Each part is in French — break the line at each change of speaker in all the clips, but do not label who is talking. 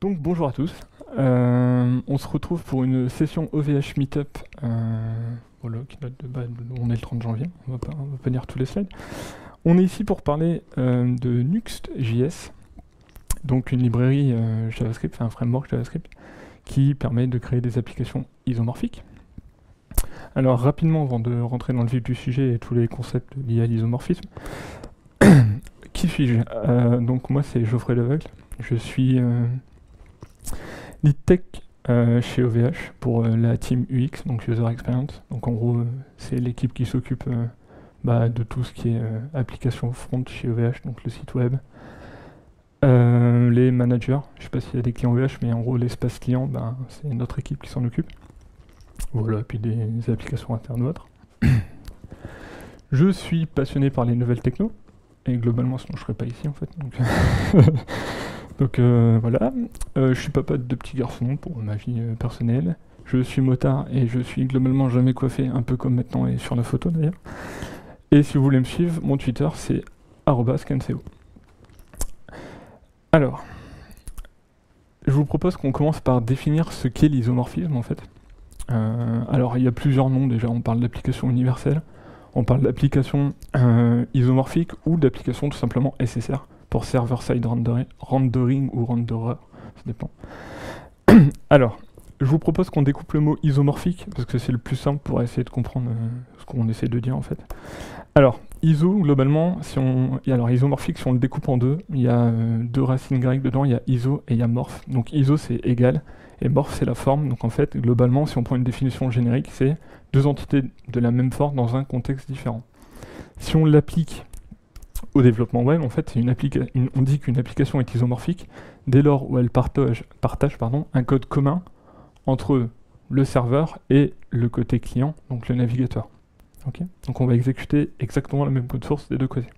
Donc bonjour à tous, on se retrouve pour une session OVH Meetup, voilà, qui date on est le 30 janvier, on va pas lire tous les slides. On est ici pour parler de Nuxt.js, donc une librairie JavaScript, enfin un framework JavaScript, qui permet de créer des applications isomorphiques. Alors rapidement, avant de rentrer dans le vif du sujet et tous les concepts liés à l'isomorphisme, qui suis-je? Donc moi c'est Geoffrey Leveugle, je suis lead tech chez OVH pour la team UX, donc User Experience. Donc en gros, c'est l'équipe qui s'occupe de tout ce qui est application front chez OVH, donc le site web. Les managers, je ne sais pas s'il y a des clients OVH, mais en gros l'espace client, c'est notre équipe qui s'en occupe. Voilà, puis des applications internes ou autres. Je suis passionné par les nouvelles techno, et globalement sinon je serais pas ici en fait. Donc voilà, je suis papa de 2 petits garçons pour ma vie personnelle. Je suis motard et je suis globalement jamais coiffé, un peu comme maintenant et sur la photo d'ailleurs. Et si vous voulez me suivre, mon Twitter c'est @scanco. Alors, je vous propose qu'on commence par définir ce qu'est l'isomorphisme en fait. Alors il y a plusieurs noms déjà, on parle d'application universelle, on parle d'application isomorphique ou d'application tout simplement SSR. Pour server-side rendering ou renderer, ça dépend. Alors, je vous propose qu'on découpe le mot isomorphique, parce que c'est le plus simple pour essayer de comprendre ce qu'on essaie de dire en fait. Alors, iso, globalement, alors isomorphique, si on le découpe en deux, il y a 2 racines grecques dedans, il y a iso et il y a morph. Donc iso c'est égal, et morph c'est la forme. Donc en fait, globalement, si on prend une définition générique, c'est 2 entités de la même forme dans un contexte différent. Si on l'applique au développement web, en fait, on dit qu'une application est isomorphique dès lors où elle partage un code commun entre le serveur et le côté client, donc le navigateur. Okay, donc on va exécuter exactement le même code source des deux côtés.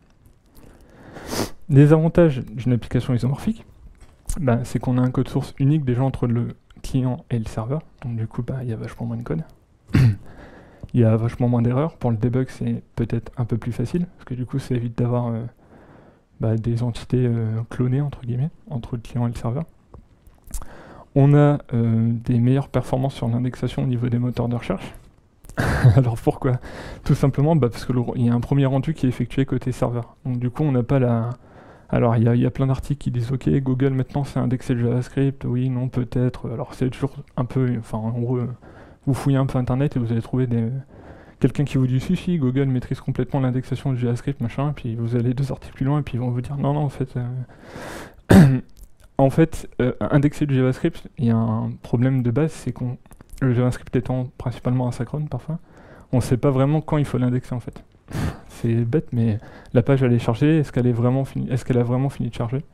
Les avantages d'une application isomorphique, c'est qu'on a un code source unique déjà entre le client et le serveur, donc du coup il y a vachement moins de code. Il y a vachement moins d'erreurs. Pour le debug, c'est peut-être un peu plus facile, parce que du coup, ça évite d'avoir des entités clonées, entre guillemets, entre le client et le serveur. On a des meilleures performances sur l'indexation au niveau des moteurs de recherche. Alors pourquoi? Tout simplement parce qu'il y a un premier rendu qui est effectué côté serveur. Donc du coup, on n'a pas la... Alors il y a plein d'articles qui disent « Ok, Google maintenant c'est indexé le JavaScript, oui, non, peut-être. » Alors c'est toujours un peu... Enfin, en gros... Vous fouillez un peu internet et vous allez trouver quelqu'un qui vous dit si Google maîtrise complètement l'indexation du JavaScript machin, et puis vous allez 2 articles plus loin et puis ils vont vous dire non en fait indexer du JavaScript, il y a un problème de base, c'est le JavaScript étant principalement asynchrone parfois, on sait pas vraiment quand il faut l'indexer en fait. C'est bête, mais la page elle est chargée, est-ce qu'elle a vraiment fini de charger?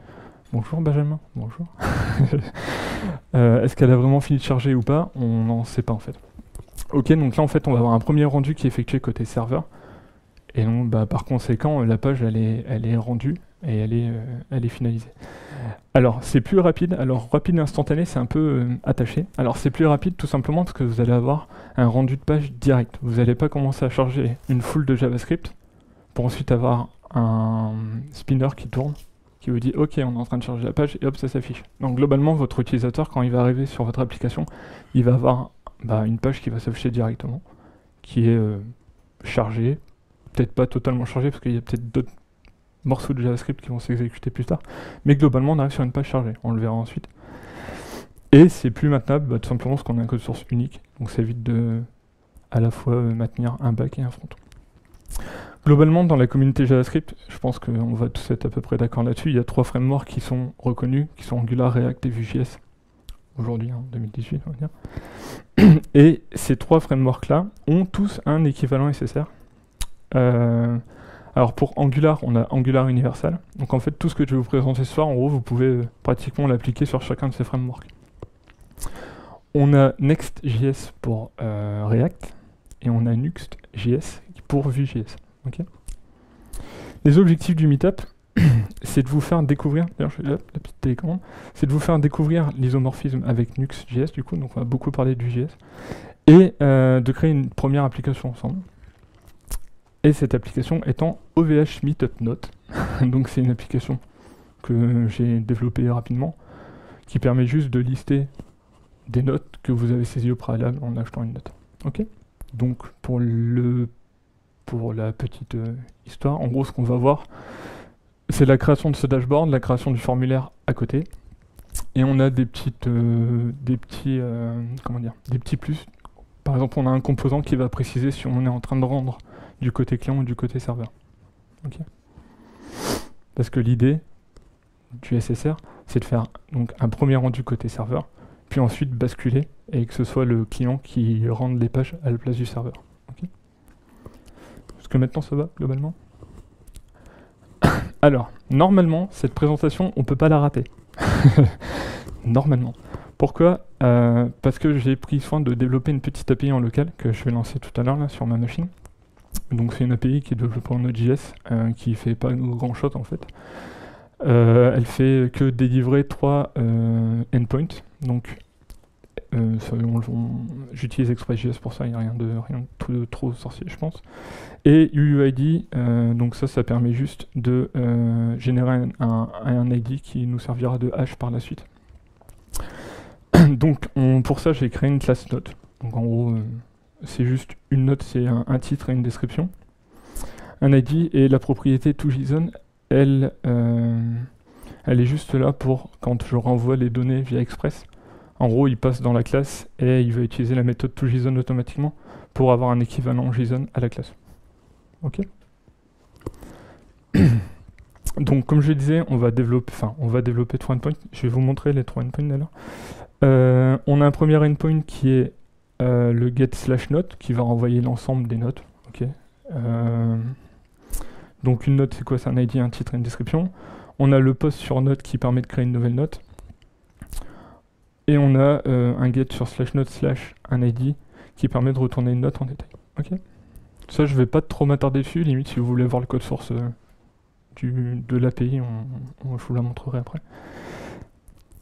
Bonjour Benjamin, bonjour. Est-ce qu'elle a vraiment fini de charger ou pas? On n'en sait pas en fait. Ok, donc là en fait on va avoir un premier rendu qui est effectué côté serveur. Et donc par conséquent la page elle est rendue et elle est finalisée. Alors c'est plus rapide, alors rapide et instantané c'est un peu attaché. Alors c'est plus rapide tout simplement parce que vous allez avoir un rendu de page direct. Vous n'allez pas commencer à charger une foule de JavaScript pour ensuite avoir un spinner qui tourne, qui vous dit ok on est en train de charger la page et hop ça s'affiche. Donc globalement votre utilisateur quand il va arriver sur votre application, il va avoir une page qui va s'afficher directement, qui est chargée, peut-être pas totalement chargée parce qu'il y a peut-être d'autres morceaux de JavaScript qui vont s'exécuter plus tard, mais globalement on arrive sur une page chargée, on le verra ensuite. Et c'est plus maintenable tout simplement parce qu'on a un code source unique, donc ça évite de à la fois maintenir un back et un front. Globalement, dans la communauté JavaScript, je pense qu'on va tous être à peu près d'accord là-dessus, il y a 3 frameworks qui sont reconnus, qui sont Angular, React et Vue.js. Aujourd'hui, en 2018, on va dire. Et ces 3 frameworks-là ont tous un équivalent SSR. Alors pour Angular, on a Angular Universal. Donc en fait, tout ce que je vais vous présenter ce soir, en gros, vous pouvez pratiquement l'appliquer sur chacun de ces frameworks. On a Next.js pour React, et on a Nuxt.js pour Vue.js. Okay. Les objectifs du meetup, c'est de vous faire découvrir, d'ailleurs je fais la petite télécommande, c'est de vous faire découvrir l'isomorphisme avec Nuxt.js du coup, donc on va beaucoup parler du JS, et de créer une première application ensemble. Et cette application étant OVH Meetup Note, donc c'est une application que j'ai développée rapidement, qui permet juste de lister des notes que vous avez saisies au préalable en achetant une note. Ok. Donc pour la petite histoire, en gros ce qu'on va voir, c'est la création de ce dashboard, la création du formulaire à côté, et on a des petits plus. Par exemple, on a un composant qui va préciser si on est en train de rendre du côté client ou du côté serveur. Ok. Parce que l'idée du SSR, c'est de faire donc un premier rendu côté serveur, puis ensuite basculer et que ce soit le client qui rende les pages à la place du serveur. Okay. Est-ce que maintenant ça va globalement? Alors, normalement, cette présentation, on ne peut pas la rater. Normalement. Pourquoi? Parce que j'ai pris soin de développer une petite API en local que je vais lancer tout à l'heure là sur ma machine. Donc c'est une API qui est développée en Node.js, qui fait pas grand chose en fait. Elle fait que délivrer 3 endpoints. Donc j'utilise Express.js pour ça, il n'y a rien de trop sorcier je pense. Et UUID, donc ça permet juste de générer un ID qui nous servira de hash par la suite. Donc pour ça j'ai créé une classe note. Donc en gros c'est juste une note, c'est un titre et une description. Un ID et la propriété toJSON, elle est juste là pour quand je renvoie les données via Express. En gros, il passe dans la classe et il va utiliser la méthode toJSON automatiquement pour avoir un équivalent JSON à la classe. Ok. Donc, comme je disais, on va développer 3 endpoints. Je vais vous montrer les 3 endpoints d'ailleurs. On a un premier endpoint qui est le get/note qui va renvoyer l'ensemble des notes. Ok. Donc une note, c'est quoi? C'est un ID, un titre et une description. On a le post sur note qui permet de créer une nouvelle note. Et on a un get sur /note/ un ID qui permet de retourner une note en détail. Ok. Ça, je vais pas trop m'attarder dessus. Limite, si vous voulez voir le code source de l'API, je vous la montrerai après.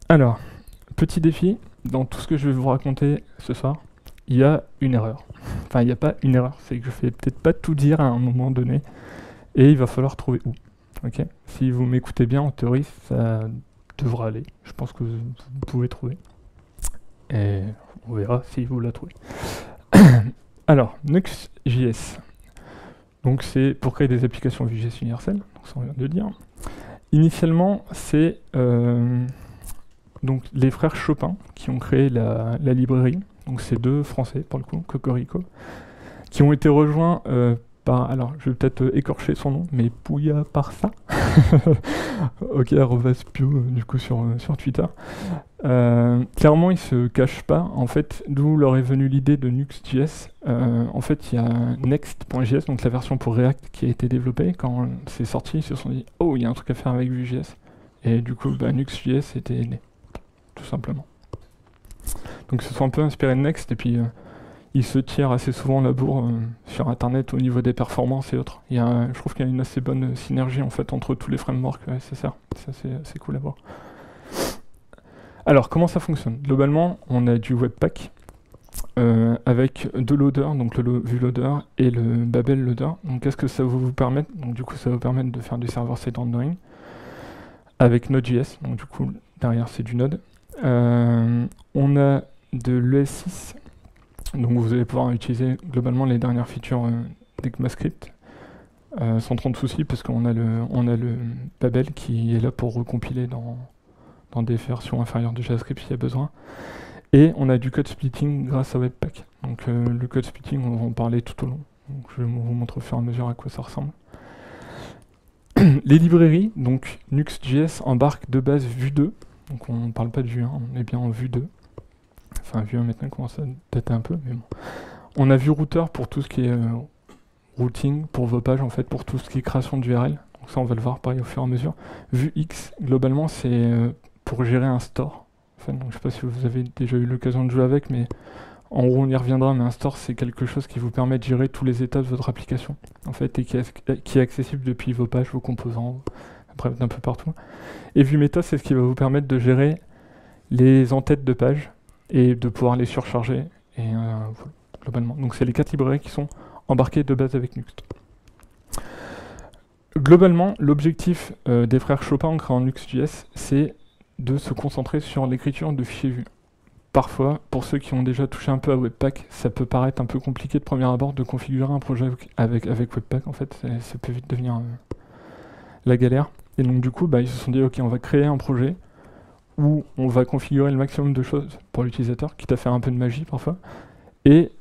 Alors, petit défi, dans tout ce que je vais vous raconter ce soir, il y a une erreur. Enfin, il n'y a pas une erreur, c'est que je vais peut-être pas tout dire à un moment donné, et il va falloir trouver où. Ok. Si vous m'écoutez bien, en théorie, ça devra aller. Je pense que vous pouvez trouver. Et on verra si vous la trouvez. Alors, Nuxt.js. Donc c'est pour créer des applications Vue.js universelles, donc ça on vient de le dire. Initialement, c'est donc les frères Chopin qui ont créé la librairie. Donc c'est 2 Français pour le coup, Cocorico, qui ont été rejoints par, alors je vais peut-être écorcher son nom, mais Pouya Parsa. Ok, @pio du coup sur Twitter. Clairement ils se cachent pas, en fait, d'où leur est venue l'idée de Nuxt.js. En fait il y a Next.js, donc la version pour React qui a été développée. Quand c'est sorti, ils se sont dit oh il y a un truc à faire avec Vue.js, et du coup Nuxt.js était né, tout simplement. Donc ils se sont un peu inspirés de Next, et puis ils se tirent assez souvent la bourre sur internet au niveau des performances et autres. Je trouve qu'il y a une assez bonne synergie en fait entre tous les frameworks SSR. Ça c'est cool à voir. Alors comment ça fonctionne? Globalement, on a du Webpack avec 2 loaders, donc le Vue Loader et le Babel Loader. Donc qu'est-ce que ça va vous permettre? Donc du coup ça va vous permettre de faire du server-side rendering avec Node.js. Donc du coup derrière c'est du Node. On a de l'ES6. Donc vous allez pouvoir utiliser globalement les dernières features d'ECMAScript sans trop de soucis, parce qu'on a le Babel qui est là pour recompiler dans des versions inférieures de JavaScript s'il y a besoin. Et on a du code splitting grâce à Webpack. Donc le code splitting, on va en parler tout au long. Donc, je vais vous montrer au fur et à mesure à quoi ça ressemble. Les librairies, donc Nuxt.js embarque de base Vue 2. Donc on ne parle pas de Vue 1, on est bien en Vue 2. Enfin, Vue 1 maintenant commence à dater un peu, mais bon. On a Vue Router pour tout ce qui est routing, pour vos pages en fait, pour tout ce qui est création d'URL. Donc ça on va le voir pareil au fur et à mesure. Vue X, globalement c'est pour gérer un store. Enfin, donc, je ne sais pas si vous avez déjà eu l'occasion de jouer avec, mais en gros on y reviendra, mais un store c'est quelque chose qui vous permet de gérer tous les états de votre application en fait, et qui est accessible depuis vos pages, vos composants, bref, d'un peu partout. Et Vue Meta, c'est ce qui va vous permettre de gérer les en-têtes de page et de pouvoir les surcharger, et voilà, globalement. Donc c'est les 4 librairies qui sont embarquées de base avec Nuxt. Globalement, l'objectif des frères Chopin en créant Nuxt.js, c'est de se concentrer sur l'écriture de fichiers vus. Parfois, pour ceux qui ont déjà touché un peu à Webpack, ça peut paraître un peu compliqué de premier abord de configurer un projet avec Webpack, en fait, ça peut vite devenir la galère. Et donc du coup, ils se sont dit, ok, on va créer un projet où on va configurer le maximum de choses pour l'utilisateur, quitte à faire un peu de magie parfois, et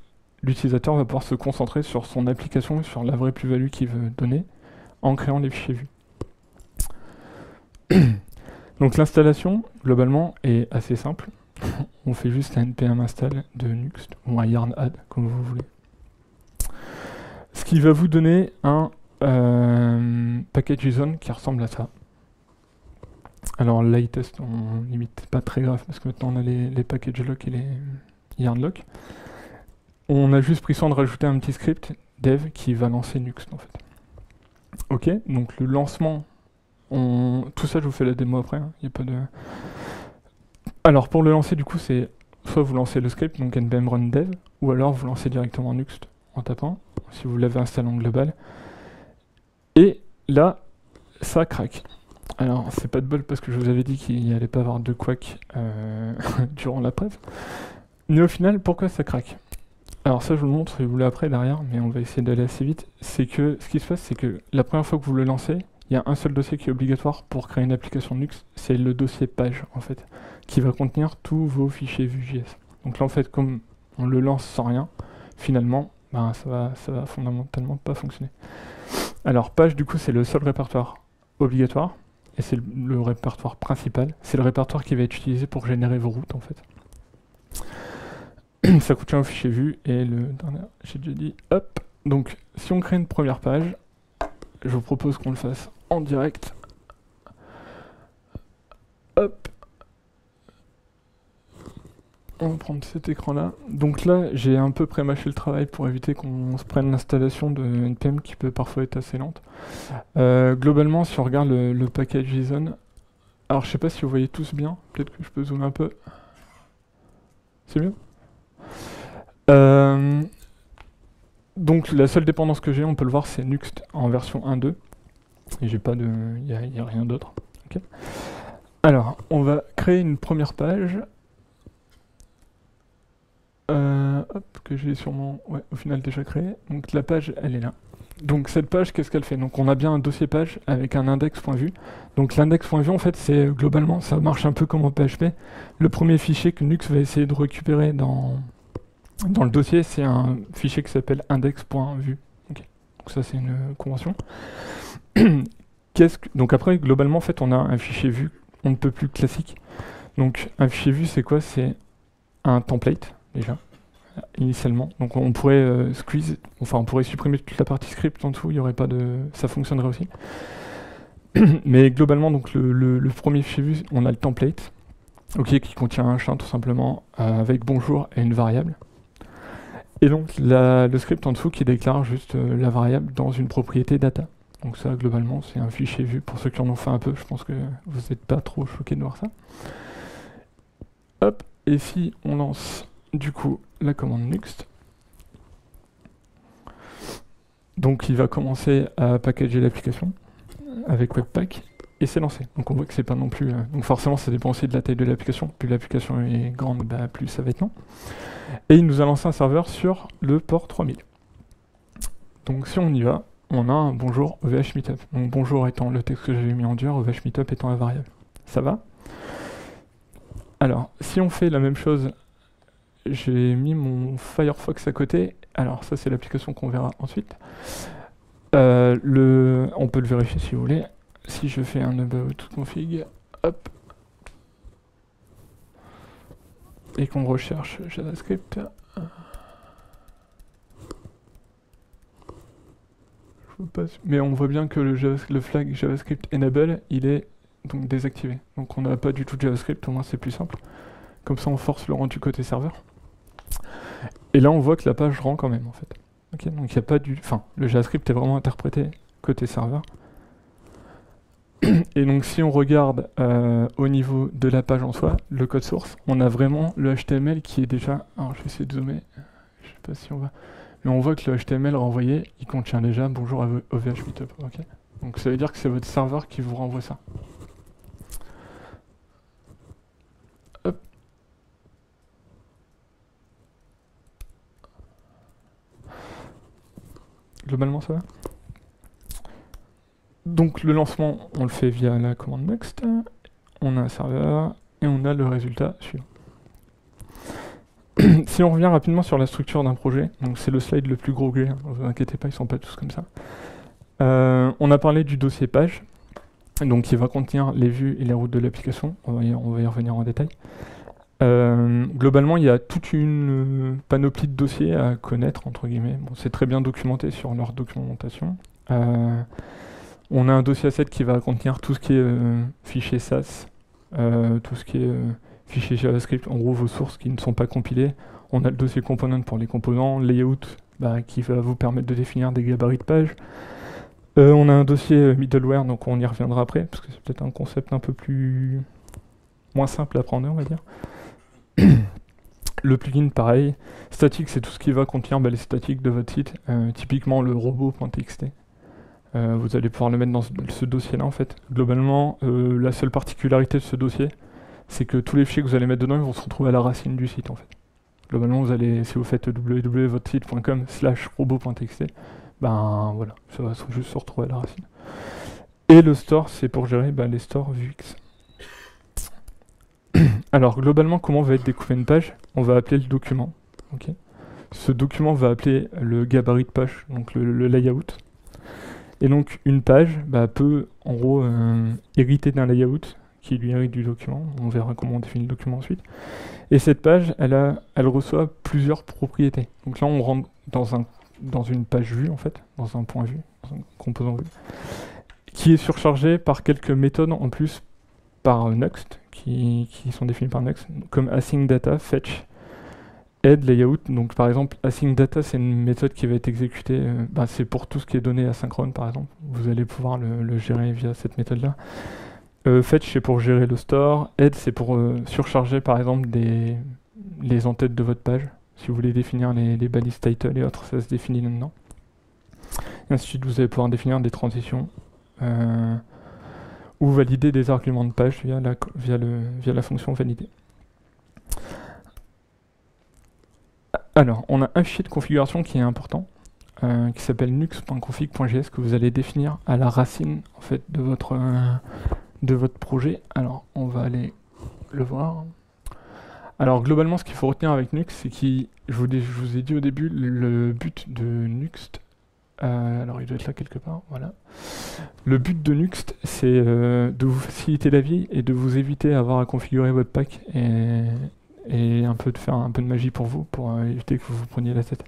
l'utilisateur va pouvoir se concentrer sur son application, sur la vraie plus-value qu'il veut donner, en créant les fichiers vus. Donc l'installation, globalement, est assez simple. On fait juste un npm install de Nuxt, ou un yarn add, comme vous voulez. Ce qui va vous donner un package JSON qui ressemble à ça. Alors latest, on limite pas très grave, parce que maintenant on a les package lock et les yarn lock. On a juste pris soin de rajouter un petit script dev qui va lancer Nuxt en fait. Ok, donc le lancement, tout ça je vous fais la démo après, y a pas de... Alors pour le lancer du coup c'est soit vous lancez le script, donc npm run dev, ou alors vous lancez directement Nuxt en tapant, si vous l'avez installé en global. Et là, ça craque. Alors c'est pas de bol parce que je vous avais dit qu'il n'y allait pas avoir de quack durant la preuve. Mais au final, pourquoi ça craque? Alors ça je vous le montre si vous voulez après derrière, mais on va essayer d'aller assez vite. C'est que ce qui se passe, c'est que la première fois que vous le lancez, il y a un seul dossier qui est obligatoire pour créer une application Nuxt, c'est le dossier page en fait, qui va contenir tous vos fichiers Vue.js. Donc là en fait, comme on le lance sans rien, finalement, ça va fondamentalement pas fonctionner. Alors page du coup c'est le seul répertoire obligatoire, et c'est le répertoire principal, c'est le répertoire qui va être utilisé pour générer vos routes en fait. Ça contient un fichier Vue, et le dernier, j'ai déjà dit, hop. Donc si on crée une première page, je vous propose qu'on le fasse en direct. Hop. On va prendre cet écran-là. Donc là, j'ai un peu pré-mâché le travail pour éviter qu'on se prenne l'installation de NPM qui peut parfois être assez lente. Globalement, si on regarde le package JSON, alors je sais pas si vous voyez tous bien, peut-être que je peux zoomer un peu. C'est mieux? Donc la seule dépendance que j'ai, on peut le voir, c'est Nuxt en version 1.2. Et j'ai pas de... il n'y a rien d'autre. Okay. Alors, on va créer une première page. Hop, que j'ai sûrement... Ouais, au final déjà créé. Donc la page, elle est là. Donc cette page, qu'est-ce qu'elle fait? Donc on a bien un dossier page avec un index.vue. Donc l'index.vue, en fait, c'est globalement, ça marche un peu comme en PHP. Le premier fichier que Nuxt va essayer de récupérer dans le dossier, c'est un fichier qui s'appelle index.vue. Okay. Donc ça, c'est une convention. Donc après, globalement, en fait, on a un fichier Vue, on ne peut plus classique. Donc un fichier Vue, c'est quoi? C'est un template, déjà, initialement. Donc on pourrait squeeze, enfin on pourrait supprimer toute la partie script en dessous, il y aurait pas de... ça fonctionnerait aussi. Mais globalement, donc le premier fichier Vue, on a le template, qui contient un champ tout simplement, avec bonjour et une variable. Et donc le script en dessous qui déclare juste la variable dans une propriété data. Donc ça, globalement, c'est un fichier Vue. Pour ceux qui en ont fait un peu, je pense que vous n'êtes pas trop choqués de voir ça. Hop, et si on lance du coup la commande Nuxt, donc il va commencer à packager l'application avec Webpack, et c'est lancé. Donc on voit que c'est pas non plus... donc forcément ça dépend aussi de la taille de l'application. Plus l'application est grande, plus ça va être long. Et il nous a lancé un serveur sur le port 3000. Donc si on y va, on a un bonjour OVH Meetup. Donc bonjour étant le texte que j'avais mis en dur, OVH Meetup étant la variable. Ça va? Alors, si on fait la même chose, j'ai mis mon Firefox à côté. Alors ça, c'est l'application qu'on verra ensuite. On peut le vérifier si vous voulez. Si je fais un about config, hop, et qu'on recherche JavaScript, mais on voit bien que le flag JavaScript enable, il est donc désactivé. Donc on n'a pas du tout de JavaScript, au moins c'est plus simple. Comme ça on force le rendu côté serveur. Et là on voit que la page rend quand même en fait. Okay, donc il n'y a pas du... Enfin, le JavaScript est vraiment interprété côté serveur. Et donc si on regarde au niveau de la page en soi, le code source, on a vraiment le HTML qui est déjà... Alors je vais essayer de zoomer, je sais pas si on va... Mais on voit que le HTML renvoyé, il contient déjà bonjour à OVH Meetup. Okay, donc ça veut dire que c'est votre serveur qui vous renvoie ça. globalement ça va. Donc le lancement, on le fait via la commande next. On a un serveur et on a le résultat suivant. Si on revient rapidement sur la structure d'un projet, donc c'est le slide le plus gros que j'ai, hein, ne vous inquiétez pas, ils sont pas tous comme ça. On a parlé du dossier page, donc qui va contenir les vues et les routes de l'application. On va y revenir en détail. Globalement, il y a toute une panoplie de dossiers à connaître, entre guillemets. Bon, c'est très bien documenté sur leur documentation. On a un dossier asset qui va contenir tout ce qui est fichier SAS, tout ce qui est fichier JavaScript, en gros vos sources qui ne sont pas compilées. On a le dossier component pour les composants, layout qui va vous permettre de définir des gabarits de page. On a un dossier middleware, donc on y reviendra après, parce que c'est peut-être un concept un peu moins simple à prendre, on va dire. Le plugin, pareil. Statique, c'est tout ce qui va contenir les statiques de votre site, typiquement le robot.txt. Vous allez pouvoir le mettre dans ce dossier-là, en fait. Globalement, la seule particularité de ce dossier, c'est que tous les fichiers que vous allez mettre dedans, ils vont se retrouver à la racine du site, en fait. Globalement, si vous faites www.votresite.com/robot.txt, voilà, ça va juste se retrouver à la racine. Et le store, c'est pour gérer les stores Vuex. Alors, globalement, comment va être découpée une page? On va appeler le document. Okay. Ce document va appeler le gabarit de page, donc le layout. Et donc, une page peut, en gros, hériter d'un layout qui lui hérite du document. On verra comment on définit le document ensuite. Et cette page, elle reçoit plusieurs propriétés. Donc là, on rentre dans une page vue, en fait, dans un point vue, dans un composant vue, qui est surchargé par quelques méthodes en plus par Nuxt, qui sont définies par Nuxt, comme async data, fetch, add, layout. Donc par exemple, async data, c'est une méthode qui va être exécutée, c'est pour tout ce qui est donné asynchrone, par exemple. Vous allez pouvoir le gérer via cette méthode-là. Fetch, c'est pour gérer le store. Add, c'est pour surcharger, par exemple, les entêtes de votre page. Si vous voulez définir les balises title et autres, ça se définit là-dedans. Et ainsi de suite, vous allez pouvoir définir des transitions ou valider des arguments de page via la fonction valider. Alors, on a un fichier de configuration qui est important, qui s'appelle nuxt.config.js, que vous allez définir à la racine en fait, de votre projet. Alors, on va aller le voir. Alors, globalement, ce qu'il faut retenir avec Nuxt, c'est que je vous ai dit au début, le but de Nuxt, alors il doit être là quelque part, voilà. Le but de Nuxt, c'est de vous faciliter la vie et de vous éviter à avoir à configurer votre pack et de faire un peu de magie pour vous, pour éviter que vous preniez la tête.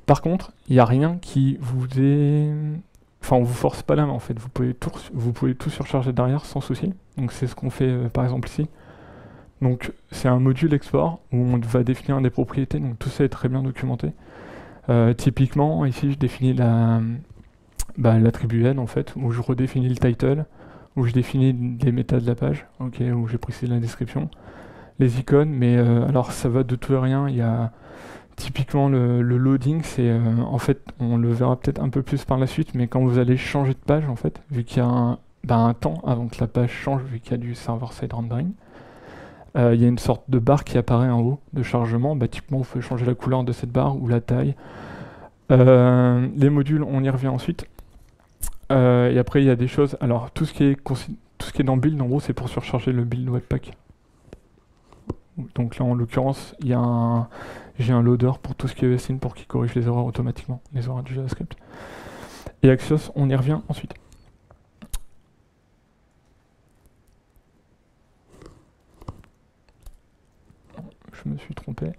Par contre, il n'y a rien qui vous est... Enfin, on vous force pas la main, en fait. Vous pouvez tout surcharger derrière sans souci. Donc c'est ce qu'on fait, par exemple, ici. Donc c'est un module export où on va définir des propriétés, donc tout ça est très bien documenté. Typiquement, ici, je définis l'attribut n, en fait, où je redéfinis le title, où je définis les méta de la page, où j'ai précisé la description, les icônes, mais alors ça va de tout et rien. Il y a typiquement le loading, c'est en fait, on le verra peut-être un peu plus par la suite, mais quand vous allez changer de page, en fait, vu qu'il y a un temps avant que la page change, vu qu'il y a du server-side rendering, il y a une sorte de barre qui apparaît en haut de chargement. Typiquement, vous pouvez changer la couleur de cette barre ou la taille. Les modules, on y revient ensuite. Et après, il y a des choses. Alors, tout ce qui est dans build, en gros, c'est pour surcharger le build webpack. Donc là, en l'occurrence, j'ai un loader pour tout ce qui est ESLint pour qu'il corrige les erreurs automatiquement, les erreurs du JavaScript. Et Axios, on y revient ensuite. Je me suis trompé.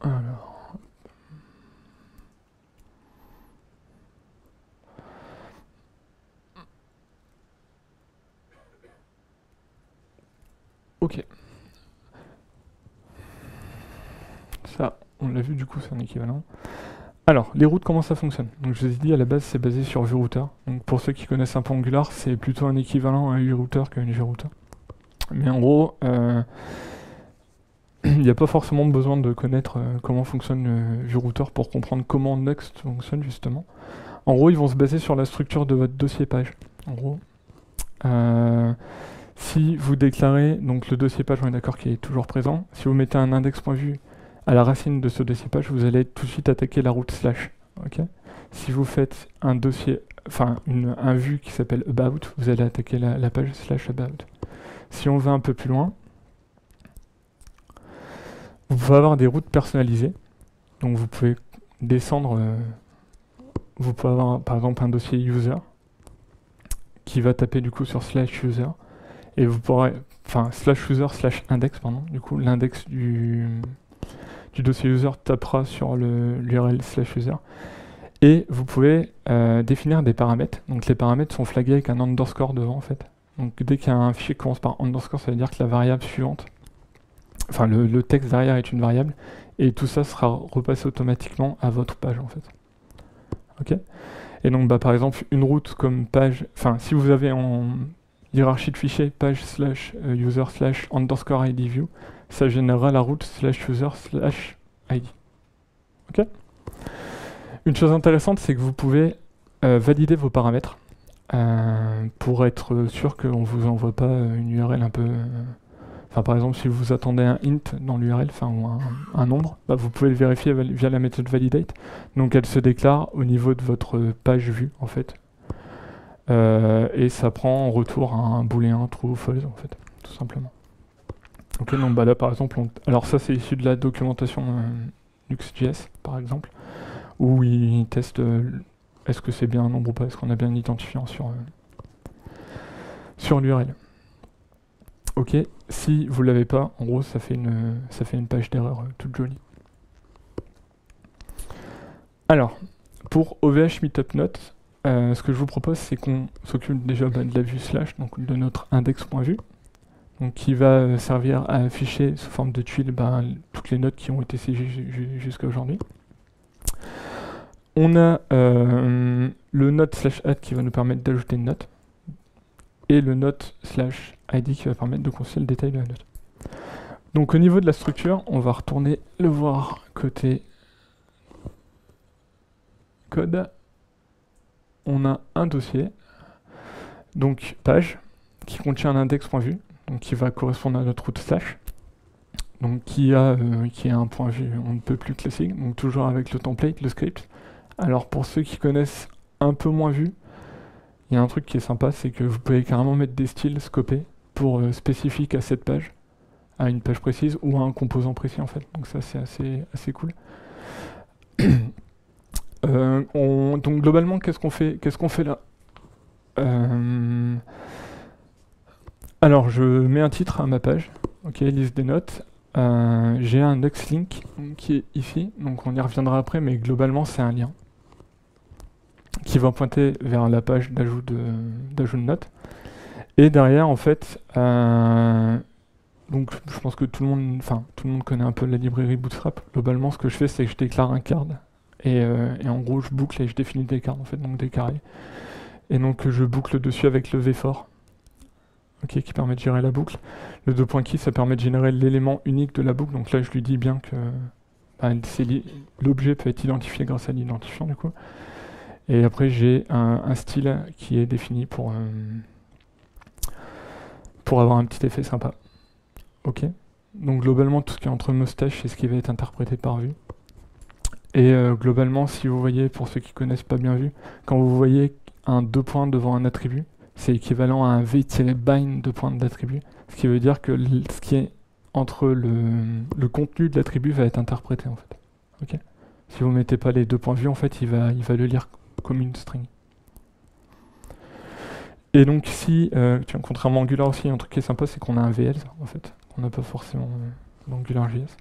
Alors. Ok. Ça, on l'a vu, du coup, c'est un équivalent. Alors, les routes, comment ça fonctionne? Donc, je vous ai dit, à la base, c'est basé sur VueRouter. Donc, pour ceux qui connaissent un peu Angular, c'est plutôt un équivalent à un URouter qu'à une JRouter. Mais en gros, il n'y a pas forcément besoin de connaître comment fonctionne VueRouter pour comprendre comment Nuxt fonctionne, justement. En gros, ils vont se baser sur la structure de votre dossier page. En gros, si vous déclarez, donc le dossier page, on est d'accord qu'il est toujours présent. Si vous mettez un index.vue à la racine de ce dossier page, vous allez tout de suite attaquer la route slash. Ok. Si vous faites un dossier, enfin un vue qui s'appelle about, vous allez attaquer la page slash about. Si on va un peu plus loin, vous pouvez avoir des routes personnalisées. Donc vous pouvez descendre, vous pouvez avoir par exemple un dossier user qui va taper du coup sur slash user et vous pourrez, enfin slash user slash index pardon, du coup l'index du dossier user tapera sur l'URL slash user et vous pouvez définir des paramètres. Donc les paramètres sont flagués avec un underscore devant en fait. Donc dès qu'il y a un fichier qui commence par underscore, ça veut dire que la variable suivante, enfin le texte derrière est une variable et tout ça sera repassé automatiquement à votre page en fait. Ok. Et donc par exemple une route comme page, enfin si vous avez en hiérarchie de fichiers page slash user slash underscore id view, ça générera la route slash user slash id. Ok. Une chose intéressante, c'est que vous pouvez valider vos paramètres pour être sûr qu'on ne vous envoie pas une URL un peu... Enfin, par exemple, si vous attendez un int dans l'URL, enfin, ou un nombre, bah, vous pouvez le vérifier via la méthode validate. Donc elle se déclare au niveau de votre page vue, en fait. Et ça prend en retour un booléen true ou false, en fait, tout simplement. Ok, donc bah, là, par exemple, alors ça, c'est issu de la documentation Nuxt.js, par exemple, où ils testent est-ce que c'est bien un nombre ou pas, est-ce qu'on a bien un identifiant sur l'URL. Ok, si vous l'avez pas, en gros, ça fait une page d'erreur toute jolie. Alors, pour OVH Meetup Note, ce que je vous propose, c'est qu'on s'occupe déjà de la vue slash, donc de notre index.vue, donc qui va servir à afficher sous forme de tuile toutes les notes qui ont été saisies jusqu'à aujourd'hui. On a le note slash add qui va nous permettre d'ajouter une note, et le note slash id qui va permettre de consulter le détail de la note. Donc au niveau de la structure, on va retourner le voir côté code. On a un dossier, donc page, qui contient un index.vue, donc qui va correspondre à notre route slash, donc qui a un point vue on ne peut plus classique, donc toujours avec le template, le script. Alors pour ceux qui connaissent un peu moins Vue, il y a un truc qui est sympa, c'est que vous pouvez carrément mettre des styles scopés pour spécifiques à cette page, à une page précise ou à un composant précis en fait. Donc ça c'est assez cool. Donc globalement, qu'est-ce qu'on fait là? Alors je mets un titre à ma page, ok, liste des notes. J'ai un Nuxlink qui est ici, donc on y reviendra après, mais globalement c'est un lien qui va pointer vers la page d'ajout de notes. Et derrière, en fait, donc je pense que tout le monde connaît un peu la librairie Bootstrap. Globalement, ce que je fais, c'est que je déclare un card. Et en gros, je boucle et je définis des cards, en fait, donc des carrés. Et donc, je boucle dessus avec le vFor, ok, qui permet de gérer la boucle. Le 2.key, ça permet de générer l'élément unique de la boucle. Donc là, je lui dis bien que l'objet peut être identifié grâce à l'identifiant, du coup. Et après, j'ai un style qui est défini pour avoir un petit effet sympa. Ok. Donc globalement, tout ce qui est entre moustache, c'est ce qui va être interprété par Vue. Et globalement, si vous voyez, pour ceux qui connaissent pas bien Vue, quand vous voyez un 2 points devant un attribut, c'est équivalent à un v-bind 2 points d'attribut. Ce qui veut dire que ce qui est entre le contenu de l'attribut va être interprété en fait. Ok. Si vous mettez pas les 2 points Vue, en fait, il va le lire comme une string. Et donc si, contrairement à Angular aussi, un truc qui est sympa, c'est qu'on a un VL, en fait. On n'a pas forcément d'AngularJS.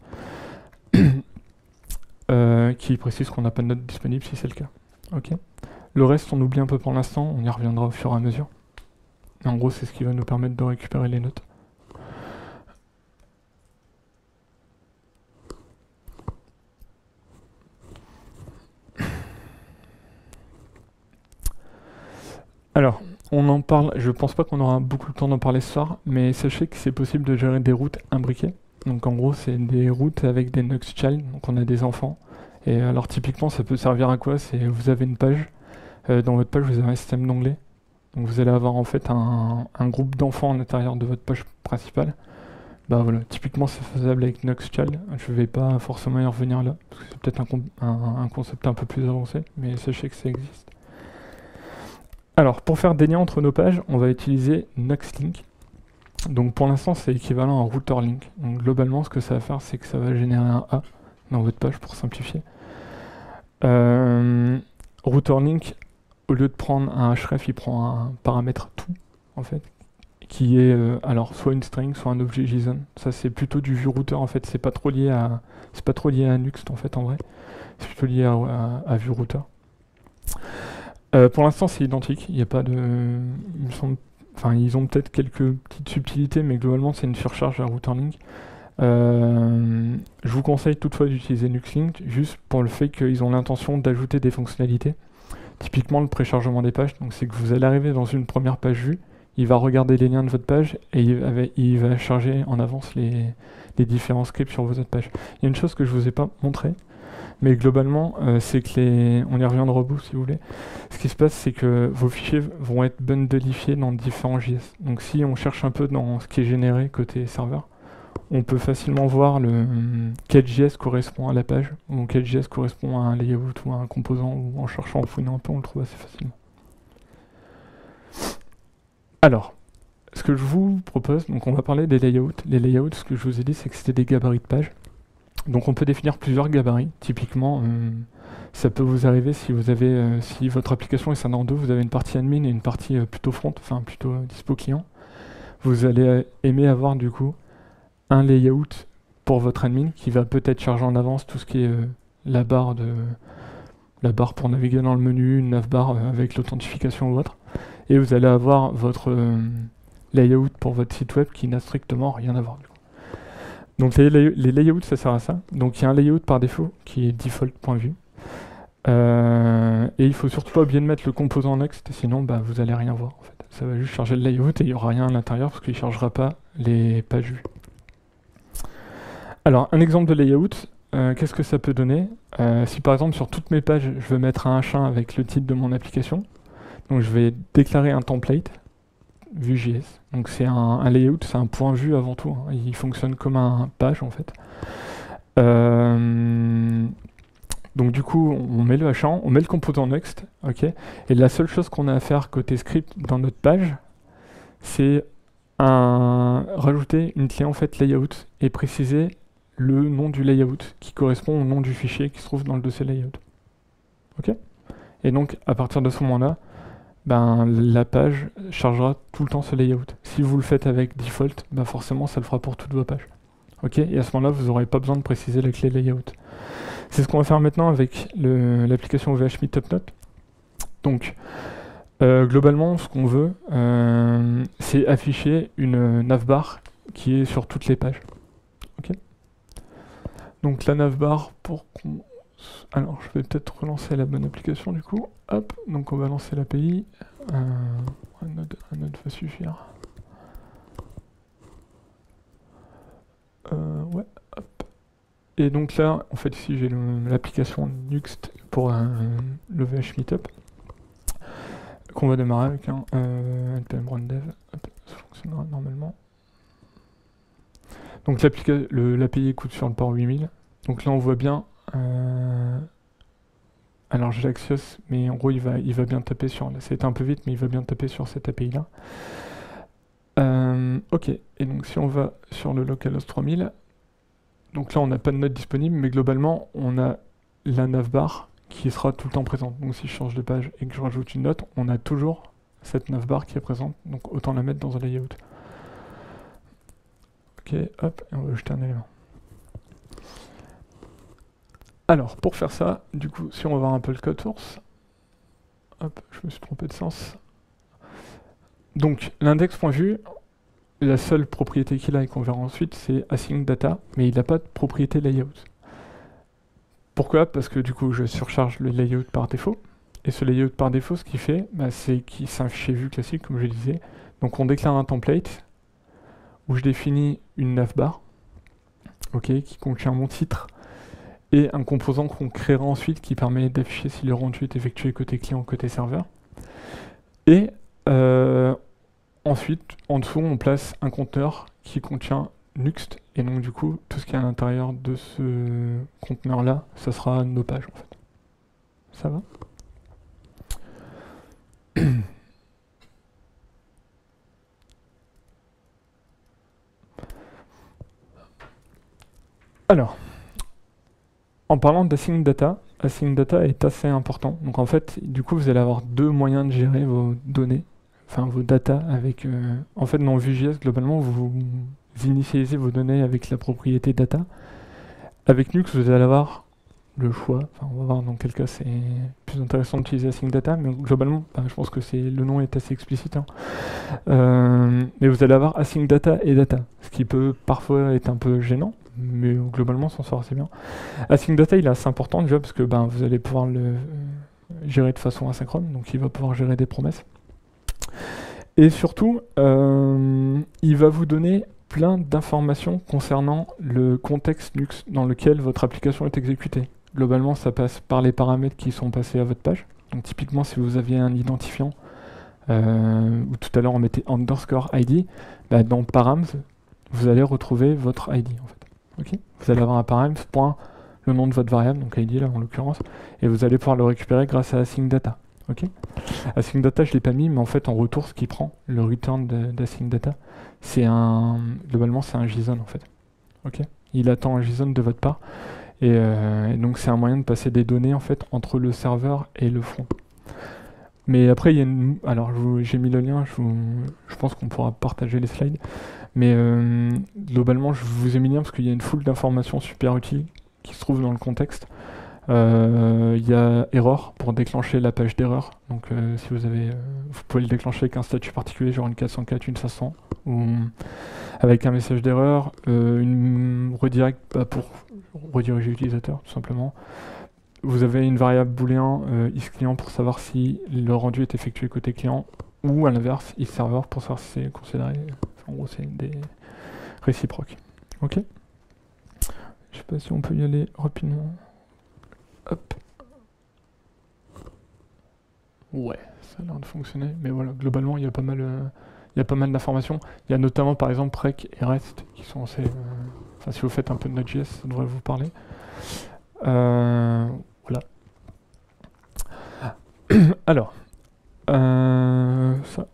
Qui précise qu'on n'a pas de note disponible si c'est le cas. Ok. Le reste, on oublie un peu pour l'instant, on y reviendra au fur et à mesure. Et en gros, c'est ce qui va nous permettre de récupérer les notes. Alors, on en parle, je pense pas qu'on aura beaucoup de temps d'en parler ce soir, mais sachez que c'est possible de gérer des routes imbriquées. Donc en gros, c'est des routes avec des Nuxt-child, donc on a des enfants. Et alors typiquement, ça peut servir à quoi? C'est vous avez une page, dans votre page vous avez un système d'onglets. Donc vous allez avoir en fait un groupe d'enfants à l'intérieur de votre page principale. Bah voilà, typiquement c'est faisable avec Nuxchild. Je vais pas forcément y revenir là, parce que c'est peut-être un concept un peu plus avancé, mais sachez que ça existe. Alors, pour faire des liens entre nos pages, on va utiliser Nuxlink. Donc pour l'instant, c'est équivalent à router-link. Donc globalement, ce que ça va faire, c'est que ça va générer un A dans votre page pour simplifier. Router-link, au lieu de prendre un href, il prend un paramètre tout, en fait, qui est alors soit une string, soit un objet JSON. Ça, c'est plutôt du vue router, en fait. C'est pas trop lié à Nuxt, en fait, en vrai. C'est plutôt lié à vue router. Pour l'instant, c'est identique. Il n'y a pas de... Il me semble... Enfin, ils ont peut-être quelques petites subtilités, mais globalement, c'est une surcharge à router-link. Je vous conseille toutefois d'utiliser Nuxlink, juste pour le fait qu'ils ont l'intention d'ajouter des fonctionnalités. Typiquement, le préchargement des pages. Donc, c'est que vous allez arriver dans une première page vue, il va regarder les liens de votre page et il va charger en avance les différents scripts sur votre page. Il y a une chose que je ne vous ai pas montré, mais globalement, c'est que on y reviendra au bout si vous voulez. Ce qui se passe, c'est que vos fichiers vont être bundlifiés dans différents JS. Donc si on cherche un peu dans ce qui est généré côté serveur, on peut facilement voir quel JS correspond à la page, ou quel JS correspond à un layout ou à un composant, ou en cherchant, en fouillant un peu, on le trouve assez facilement. Alors, ce que je vous propose, donc on va parler des layouts. Les layouts, ce que je vous ai dit, c'est que c'était des gabarits de page. Donc on peut définir plusieurs gabarits. Typiquement, ça peut vous arriver si vous avez, si votre application est scindée en deux, vous avez une partie admin et une partie plutôt front, enfin plutôt dispo client. Vous allez aimer avoir du coup un layout pour votre admin qui va peut-être charger en avance tout ce qui est la barre pour naviguer dans le menu, une navbar avec l'authentification ou autre. Et vous allez avoir votre layout pour votre site web qui n'a strictement rien à voir. Du coup. Donc les layouts, ça sert à ça. Donc il y a un layout par défaut qui est default.vue. Et il faut surtout pas oublier de mettre le composant next, sinon bah, vous allez rien voir en fait. Ça va juste charger le layout et il n'y aura rien à l'intérieur parce qu'il ne chargera pas les pages vues. Alors un exemple de layout, qu'est-ce que ça peut donner? Si par exemple sur toutes mes pages je veux mettre un H1 avec le titre de mon application, donc je vais déclarer un template Vue.js. Donc c'est un layout, c'est un point vue avant tout. Hein. Il fonctionne comme un page en fait. Donc du coup, on met le H1, on met le composant next, ok. Et la seule chose qu'on a à faire côté script dans notre page, c'est rajouter une clé en fait layout et préciser le nom du layout qui correspond au nom du fichier qui se trouve dans le dossier layout. Ok. Et donc à partir de ce moment-là, ben, la page chargera tout le temps ce layout. Si vous le faites avec default, ben forcément ça le fera pour toutes vos pages. Ok, et à ce moment-là, vous n'aurez pas besoin de préciser la clé layout. C'est ce qu'on va faire maintenant avec l'application OVH Meetup Note. Donc, globalement, ce qu'on veut, c'est afficher une navbar qui est sur toutes les pages. Ok. Donc la navbar, pour qu'on... Alors, je vais peut-être relancer la bonne application du coup. Hop, donc on va lancer l'API. Un node va suffire. Ouais, hop. Et donc là, en fait, ici j'ai l'application Nuxt pour l'OVH Meetup qu'on va démarrer avec un npm run dev. Hop, ça fonctionnera normalement. Donc l'API écoute sur le port 8000. Donc là, on voit bien. Alors j'ai l'Axios, mais en gros il va bien taper sur... Là, ça a été un peu vite, mais il va bien taper sur cette API là. Ok, et donc si on va sur le localhost 3000, donc là on n'a pas de note disponible, mais globalement on a la navbar qui sera tout le temps présente. Donc si je change de page et que je rajoute une note, on a toujours cette navbar qui est présente, donc autant la mettre dans un layout. Ok, hop, et on va ajouter un élément. Alors, pour faire ça, du coup, si on va voir un peu le code source, hop, je me suis trompé de sens. Donc, l'index.vue, la seule propriété qu'il a et qu'on verra ensuite, c'est async data, mais il n'a pas de propriété layout. Pourquoi? Parce que du coup, je surcharge le layout par défaut. Et ce layout par défaut, ce qu'il fait, bah, c'est qu'il c'est un fichier vue classique, comme je disais. Donc, on déclare un template où je définis une navbar, ok, qui contient mon titre, et un composant qu'on créera ensuite qui permet d'afficher si le rendu est effectué côté client ou côté serveur. Et ensuite, en dessous, on place un conteneur qui contient Nuxt, et donc du coup, tout ce qui est à l'intérieur de ce conteneur-là, ça sera nos pages en fait. Ça va? Alors, en parlant d'async data est assez important. Donc en fait, du coup, vous allez avoir deux moyens de gérer vos données, enfin vos data avec... en fait, dans Vue.js, globalement, vous initialisez vos données avec la propriété data. Avec Nuxt, vous allez avoir le choix. Enfin, on va voir dans quel cas c'est plus intéressant d'utiliser async data, mais globalement, je pense que le nom est assez explicite. Hein. Mais vous allez avoir async data et data, ce qui peut parfois être un peu gênant, mais globalement, s'en sort assez bien. Async data, il est assez important déjà parce que vous allez pouvoir le gérer de façon asynchrone, donc il va pouvoir gérer des promesses. Et surtout, il va vous donner plein d'informations concernant le contexte Nuxt dans lequel votre application est exécutée. Globalement, ça passe par les paramètres qui sont passés à votre page. Donc typiquement, si vous aviez un identifiant, ou tout à l'heure on mettait underscore ID, dans params, vous allez retrouver votre ID en fait. Okay, vous allez avoir un params point le nom de votre variable, donc ID là en l'occurrence, et vous allez pouvoir le récupérer grâce à async data. Okay, async data je l'ai pas mis, mais en fait en retour ce qu'il prend, le return d'async data, globalement c'est un JSON en fait. Okay, il attend un JSON de votre part, et donc c'est un moyen de passer des données en fait entre le serveur et le front. Mais après, il y a alors j'ai mis le lien, je pense qu'on pourra partager les slides. Mais globalement, je vous ai mis le lien parce qu'il y a une foule d'informations super utiles qui se trouvent dans le contexte. Il y a error pour déclencher la page d'erreur. Donc si vous pouvez le déclencher avec un statut particulier, genre une 404, une 500, ou avec un message d'erreur, une redirect pour rediriger l'utilisateur, tout simplement. Vous avez une variable booléen isClient pour savoir si le rendu est effectué côté client, ou à l'inverse, isServer pour savoir si c'est considéré. En gros, c'est des réciproques. Ok. Je sais pas si on peut y aller rapidement. Hop. Ouais, ça a l'air de fonctionner. Mais voilà, globalement, il y a pas mal d'informations. Il y a notamment, par exemple, Rec et REST qui sont assez... Enfin, si vous faites un peu de Node.js, ça devrait vous parler. Voilà. Alors, ça,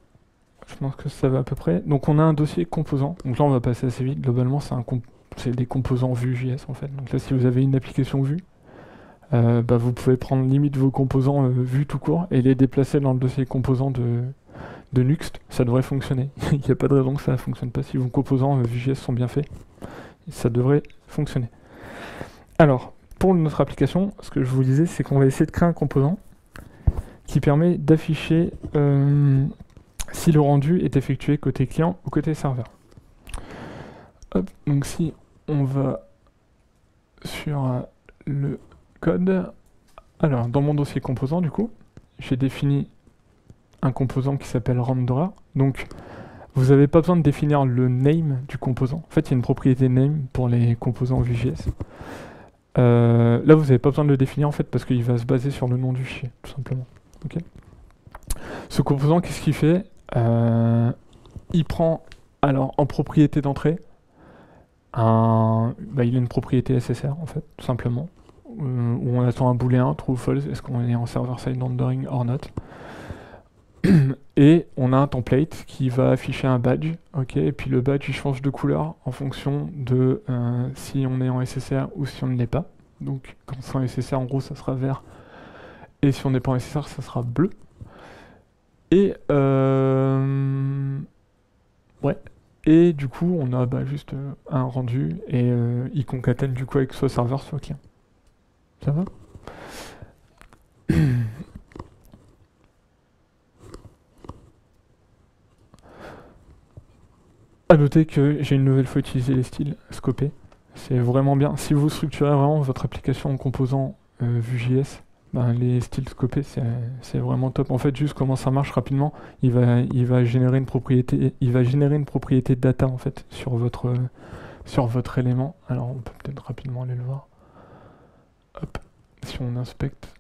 je pense que ça va à peu près. Donc on a un dossier composant. Donc là on va passer assez vite. Globalement c'est des composants Vue.js en fait. Donc là si vous avez une application Vue, vous pouvez prendre limite vos composants Vue tout court et les déplacer dans le dossier composant de Nuxt. Ça devrait fonctionner. Il n'y a pas de raison que ça ne fonctionne pas. Si vos composants Vue.js sont bien faits, ça devrait fonctionner. Alors, pour notre application, ce que je vous disais, c'est qu'on va essayer de créer un composant qui permet d'afficher si le rendu est effectué côté client ou côté serveur. Hop, donc si on va sur le code, alors dans mon dossier composant du coup, j'ai défini un composant qui s'appelle renderer. Donc vous n'avez pas besoin de définir le name du composant. En fait, il y a une propriété name pour les composants Vue.js. Là, vous n'avez pas besoin de le définir en fait parce qu'il va se baser sur le nom du fichier, tout simplement. Okay. Ce composant, qu'est-ce qu'il fait? Il prend, alors en propriété d'entrée, il a une propriété SSR en fait, tout simplement, où on attend un booléen, true ou false, est-ce qu'on est en server-side rendering or not. Et on a un template qui va afficher un badge, ok, et puis le badge il change de couleur en fonction de si on est en SSR ou si on ne l'est pas. Donc quand c'est en SSR, en gros, ça sera vert, et si on n'est pas en SSR, ça sera bleu. Et ouais. Et du coup, on a juste un rendu et il concatène du coup avec soit serveur, soit client. Ça va? A noter que j'ai une nouvelle fois utilisé les styles scopés. C'est vraiment bien. Si vous structurez vraiment votre application en composant Vue.js, les styles scopés, c'est vraiment top. En fait, juste comment ça marche rapidement, il va générer une propriété data en fait sur votre élément. Alors on peut peut-être rapidement aller le voir. Hop, si on inspecte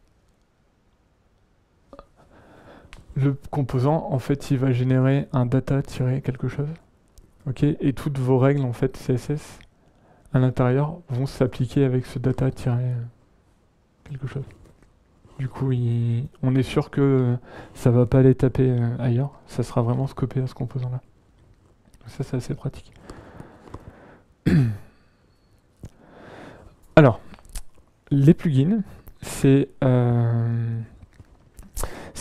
le composant, en fait, il va générer un data-quelque chose. Ok, et toutes vos règles en fait CSS à l'intérieur vont s'appliquer avec ce data-quelque chose. Du coup, on est sûr que ça va pas les taper ailleurs, ça sera vraiment scopé à ce composant-là. Ça, c'est assez pratique. Alors, les plugins, c'est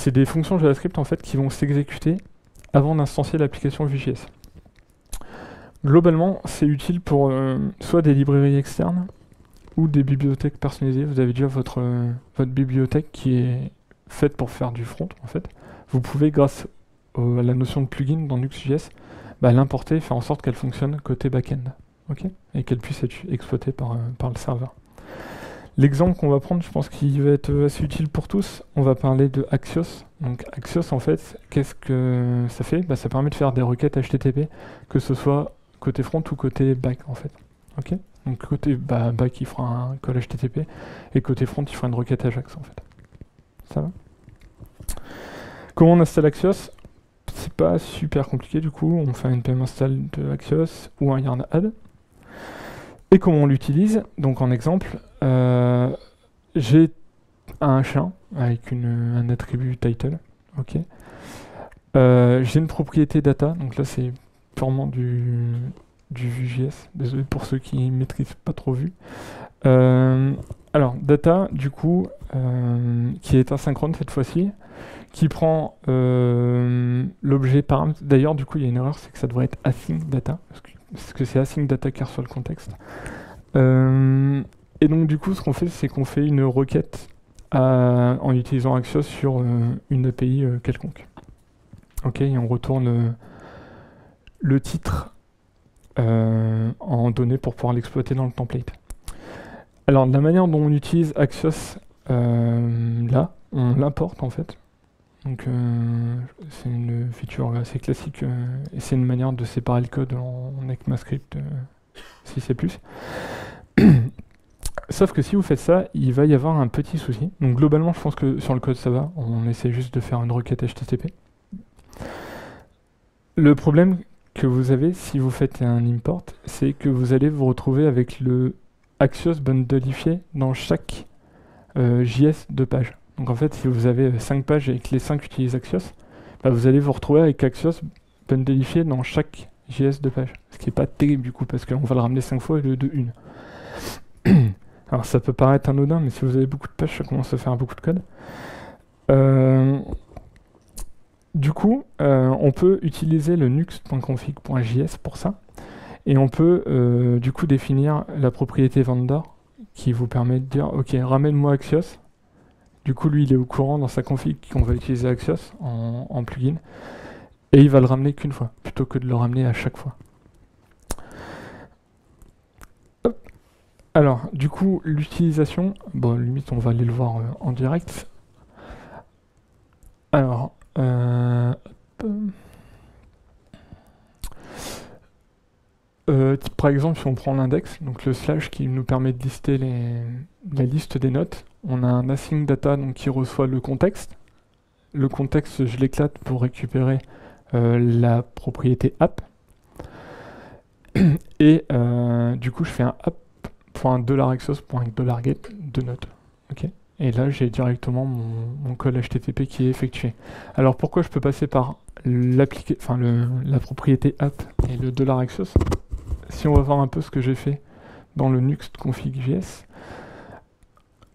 des fonctions JavaScript en fait qui vont s'exécuter avant d'instancier l'application Vue.js. Globalement, c'est utile pour soit des librairies externes ou des bibliothèques personnalisées. Vous avez déjà votre bibliothèque qui est faite pour faire du front en fait. Vous pouvez, grâce à la notion de plugin dans Nuxt.js, l'importer et faire en sorte qu'elle fonctionne côté back-end. Okay, et qu'elle puisse être exploitée par le serveur. L'exemple qu'on va prendre, je pense qu'il va être assez utile pour tous. On va parler de Axios. Donc Axios, en fait, qu'est-ce que ça fait? Ça permet de faire des requêtes HTTP, que ce soit côté front ou côté back, en fait. Ok, donc côté back, il fera un call HTTP, et côté front, il fera une requête Ajax, en fait. Ça va? Comment on installe Axios? C'est pas super compliqué, du coup. On fait un npm install de Axios ou un yarn add. Et comment on l'utilise? Donc en exemple, j'ai un chien avec un attribut title. Ok. J'ai une propriété data, donc là c'est purement du Vue.js. Désolé pour ceux qui maîtrisent pas trop Vue. Alors data, du coup, qui est asynchrone cette fois-ci, qui prend l'objet param. D'ailleurs, du coup, il y a une erreur, c'est que ça devrait être async data, parce que c'est async data qui reçoit le contexte. Et donc du coup, ce qu'on fait, c'est qu'on fait une requête en utilisant Axios sur une API quelconque. Ok, et on retourne le titre en données pour pouvoir l'exploiter dans le template. Alors, de la manière dont on utilise Axios, là, on l'importe en fait. Donc c'est une feature assez classique et c'est une manière de séparer le code en ECMAScript si c'est plus. Sauf que si vous faites ça, il va y avoir un petit souci. Donc globalement, je pense que sur le code ça va, on essaie juste de faire une requête HTTP. Le problème que vous avez si vous faites un import, c'est que vous allez vous retrouver avec le Axios bundleifié dans chaque JS de page. Donc en fait, si vous avez 5 pages et que les 5 utilisent Axios, vous allez vous retrouver avec Axios bundleifié dans chaque JS de page. Ce qui n'est pas terrible du coup, parce qu'on va le ramener 5 fois au lieu de 1. Alors ça peut paraître anodin, mais si vous avez beaucoup de pages, ça commence à faire beaucoup de code. Du coup, on peut utiliser le nuxt.config.js pour ça. Et on peut du coup définir la propriété vendor qui vous permet de dire ok, ramène-moi Axios. Du coup, lui, il est au courant dans sa config qu'on va utiliser Axios en plugin. Et il va le ramener qu'une fois, plutôt que de le ramener à chaque fois. Hop. Alors, du coup, l'utilisation, bon, limite, on va aller le voir en direct. Alors, par exemple, si on prend l'index, donc le slash qui nous permet de lister la liste des notes, on a un async data donc, qui reçoit le contexte. Le contexte, je l'éclate pour récupérer la propriété app. Et du coup, je fais un app.$exos.$get de notes. Okay. Et là, j'ai directement mon call HTTP qui est effectué. Alors pourquoi je peux passer par la propriété app et le $exos? Si on va voir un peu ce que j'ai fait dans le Nuxt config.js,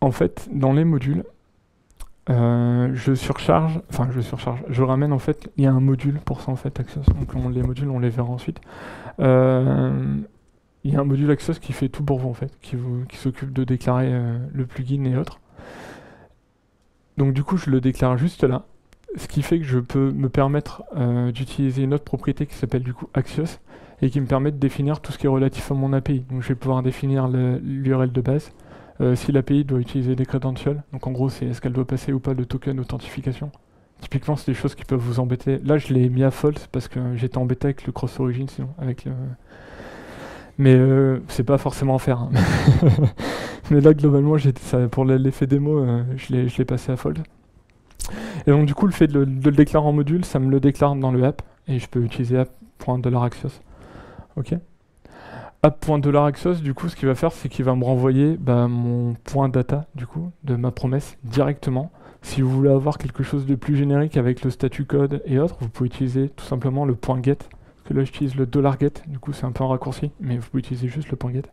en fait, dans les modules, je ramène en fait, il y a un module pour ça en fait, Axios. Donc les modules, on les verra ensuite. Il y a un module Axios qui fait tout pour vous en fait, qui s'occupe de déclarer le plugin et autres. Donc du coup, je le déclare juste là, ce qui fait que je peux me permettre d'utiliser une autre propriété qui s'appelle du coup Axios et qui me permet de définir tout ce qui est relatif à mon API. Donc je vais pouvoir définir l'URL de base, si l'API doit utiliser des credentials, donc en gros c'est est-ce qu'elle doit passer ou pas le token authentification. Typiquement c'est des choses qui peuvent vous embêter. Là je l'ai mis à false parce que j'étais embêté avec le cross-origin sinon, avec le... Mais c'est pas forcément à faire. Hein. Mais là globalement pour l'effet démo, je l'ai passé à false. Et donc du coup le fait de le déclarer en module, ça me le déclare dans le app, et je peux utiliser app.$axios ok. App.$Axios, du coup, ce qu'il va faire, c'est qu'il va me renvoyer mon point data, du coup, de ma promesse directement. Si vous voulez avoir quelque chose de plus générique avec le statut code et autres, vous pouvez utiliser tout simplement le point .get. Parce que là, j'utilise le $get, du coup, c'est un peu un raccourci, mais vous pouvez utiliser juste le point .get.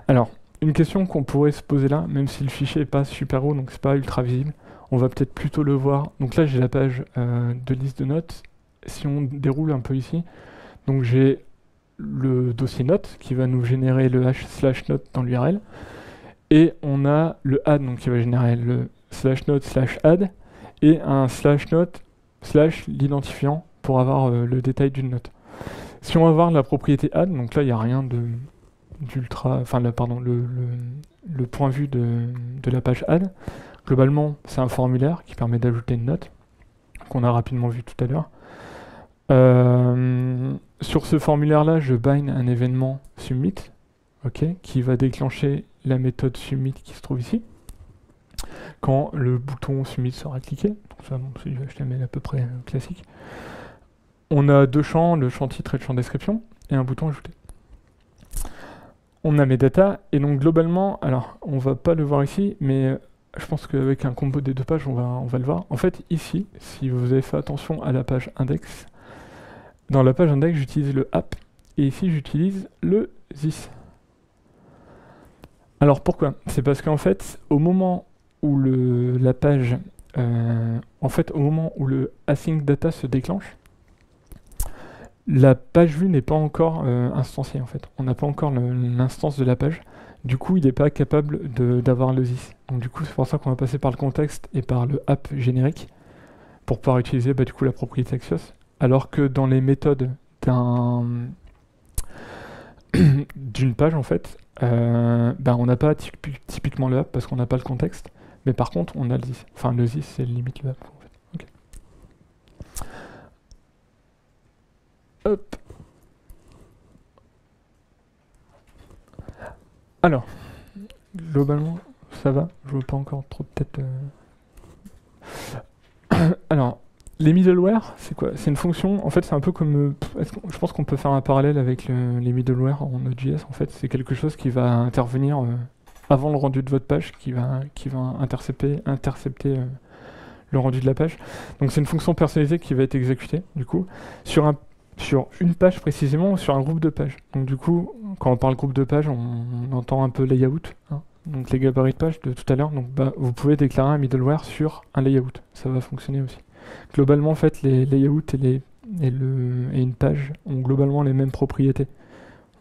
Alors, une question qu'on pourrait se poser là, même si le fichier n'est pas super haut, donc c'est pas ultra visible, on va peut-être plutôt le voir. Donc là, j'ai la page de liste de notes. Si on déroule un peu ici, donc j'ai le dossier notes qui va nous générer le hash/note dans l'URL, et on a le add, donc qui va générer le /note/add, et un /note/ l'identifiant pour avoir le détail d'une note. Si on va voir la propriété add, donc là il n'y a rien d'ultra, enfin là, pardon, le point vu de la page add. Globalement, c'est un formulaire qui permet d'ajouter une note, qu'on a rapidement vu tout à l'heure. Sur ce formulaire-là, je bind un événement submit, qui va déclencher la méthode submit qui se trouve ici, quand le bouton submit sera cliqué. Donc ça, bon, c'est du HTML à peu près classique. On a deux champs, le champ titre et le champ description, et un bouton ajouter. On a mes data, et donc globalement, alors on va pas le voir ici, mais je pense qu'avec un combo des deux pages, on va le voir. En fait, ici, si vous avez fait attention à la page index, dans la page index, j'utilise le app, et ici, j'utilise le this. Alors pourquoi? C'est parce qu'en fait, au moment où la page, au moment où le async data se déclenche, la page vue n'est pas encore instanciée en fait. On n'a pas encore l'instance de la page. Du coup, il n'est pas capable d'avoir le this. Donc du coup, c'est pour ça qu'on va passer par le contexte et par le app générique pour pouvoir utiliser du coup la propriété Axios. Alors que dans les méthodes d'une page en fait, on n'a pas typiquement le app parce qu'on n'a pas le contexte, mais par contre on a le this. Enfin le this c'est limite le app en fait. Okay. Hop. Alors, globalement ça va, je vois pas encore trop de tête. Alors, les middleware, c'est quoi? C'est une fonction, en fait c'est un peu comme, je pense qu'on peut faire un parallèle avec les middleware en Node.js, en fait c'est quelque chose qui va intervenir avant le rendu de votre page, qui va intercepter le rendu de la page. Donc c'est une fonction personnalisée qui va être exécutée, du coup, sur une page précisément, sur un groupe de pages. Donc du coup, quand on parle groupe de pages, on entend un peu layout, hein. Donc les gabarits de page de tout à l'heure, donc vous pouvez déclarer un middleware sur un layout, ça va fonctionner aussi. Globalement, en fait, les layouts et une page ont globalement les mêmes propriétés.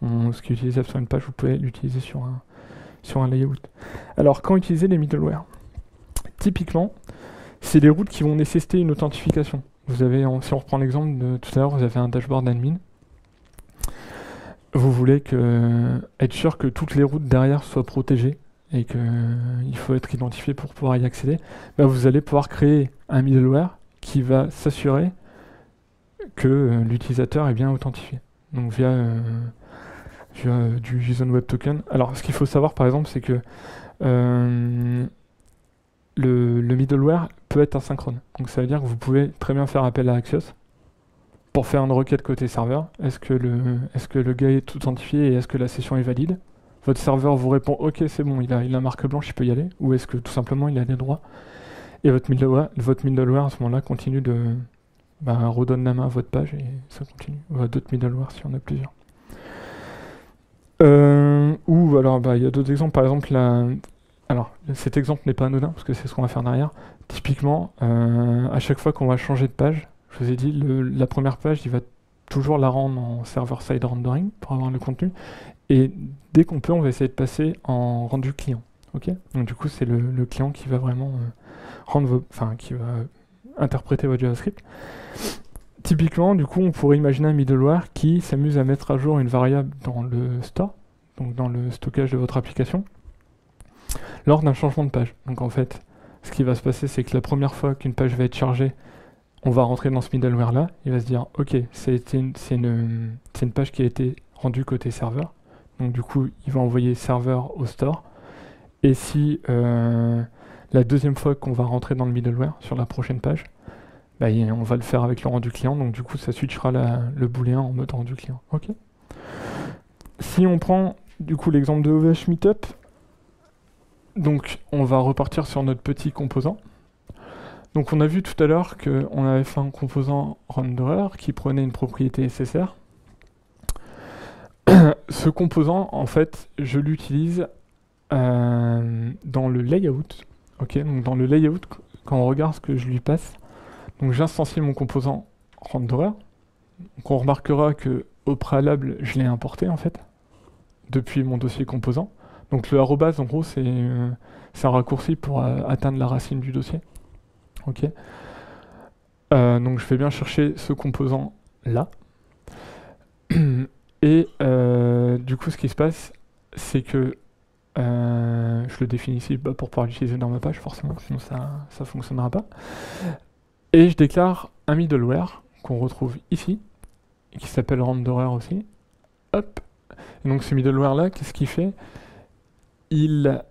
Ce qui est utilisable sur une page, vous pouvez l'utiliser sur un layout. Alors, quand utiliser les middleware? Typiquement, c'est des routes qui vont nécessiter une authentification. Vous avez, si on reprend l'exemple de tout à l'heure, vous avez un dashboard admin. Vous voulez être sûr que toutes les routes derrière soient protégées et qu'il faut être identifié pour pouvoir y accéder. Vous allez pouvoir créer un middleware qui va s'assurer que l'utilisateur est bien authentifié. Donc via du JSON Web Token. Alors ce qu'il faut savoir par exemple, c'est que le middleware peut être asynchrone. Donc ça veut dire que vous pouvez très bien faire appel à Axios pour faire une requête côté serveur. Est-ce que le gars est authentifié et est-ce que la session est valide? Votre serveur vous répond ok c'est bon, il a marque blanche, il peut y aller, ou est-ce que tout simplement il a des droits? Et votre middleware à ce moment-là continue de redonne la main à votre page et ça continue. Ou à d'autres middleware si on a plusieurs. Ou alors il y a d'autres exemples, par exemple alors cet exemple n'est pas anodin parce que c'est ce qu'on va faire derrière. Typiquement, à chaque fois qu'on va changer de page, je vous ai dit la première page il va toujours la rendre en server-side rendering pour avoir le contenu. Et dès qu'on peut, on va essayer de passer en rendu client. Ok. Donc du coup, c'est le client qui va vraiment qui va interpréter votre JavaScript. Typiquement, du coup, on pourrait imaginer un middleware qui s'amuse à mettre à jour une variable dans le store, donc dans le stockage de votre application, lors d'un changement de page. Donc en fait, ce qui va se passer, c'est que la première fois qu'une page va être chargée, on va rentrer dans ce middleware là, il va se dire ok, c'est une page qui a été rendue côté serveur. Donc du coup, il va envoyer serveur au store. Et si la deuxième fois qu'on va rentrer dans le middleware sur la prochaine page, on va le faire avec le rendu client. Donc du coup, ça switchera le booléen en mode rendu client. Ok. Si on prend du coup l'exemple de OVH Meetup, donc on va repartir sur notre petit composant. Donc on a vu tout à l'heure qu'on avait fait un composant renderer qui prenait une propriété SSR. Ce composant, en fait, je l'utilise dans le layout. Ok, donc dans le layout, quand on regarde ce que je lui passe, donc j'instancie mon composant renderer. Donc on remarquera que au préalable, je l'ai importé en fait depuis mon dossier composant. Donc le arrobase, en gros, c'est un raccourci pour atteindre la racine du dossier. Ok. Donc je vais bien chercher ce composant là. Et du coup, ce qui se passe, c'est que je le définis ici pour pouvoir l'utiliser dans ma page, forcément, sinon ça ne fonctionnera pas. Et je déclare un middleware qu'on retrouve ici, qui s'appelle renderer aussi. Hop. Et donc ce middleware là, qu'est-ce qu'il fait? Il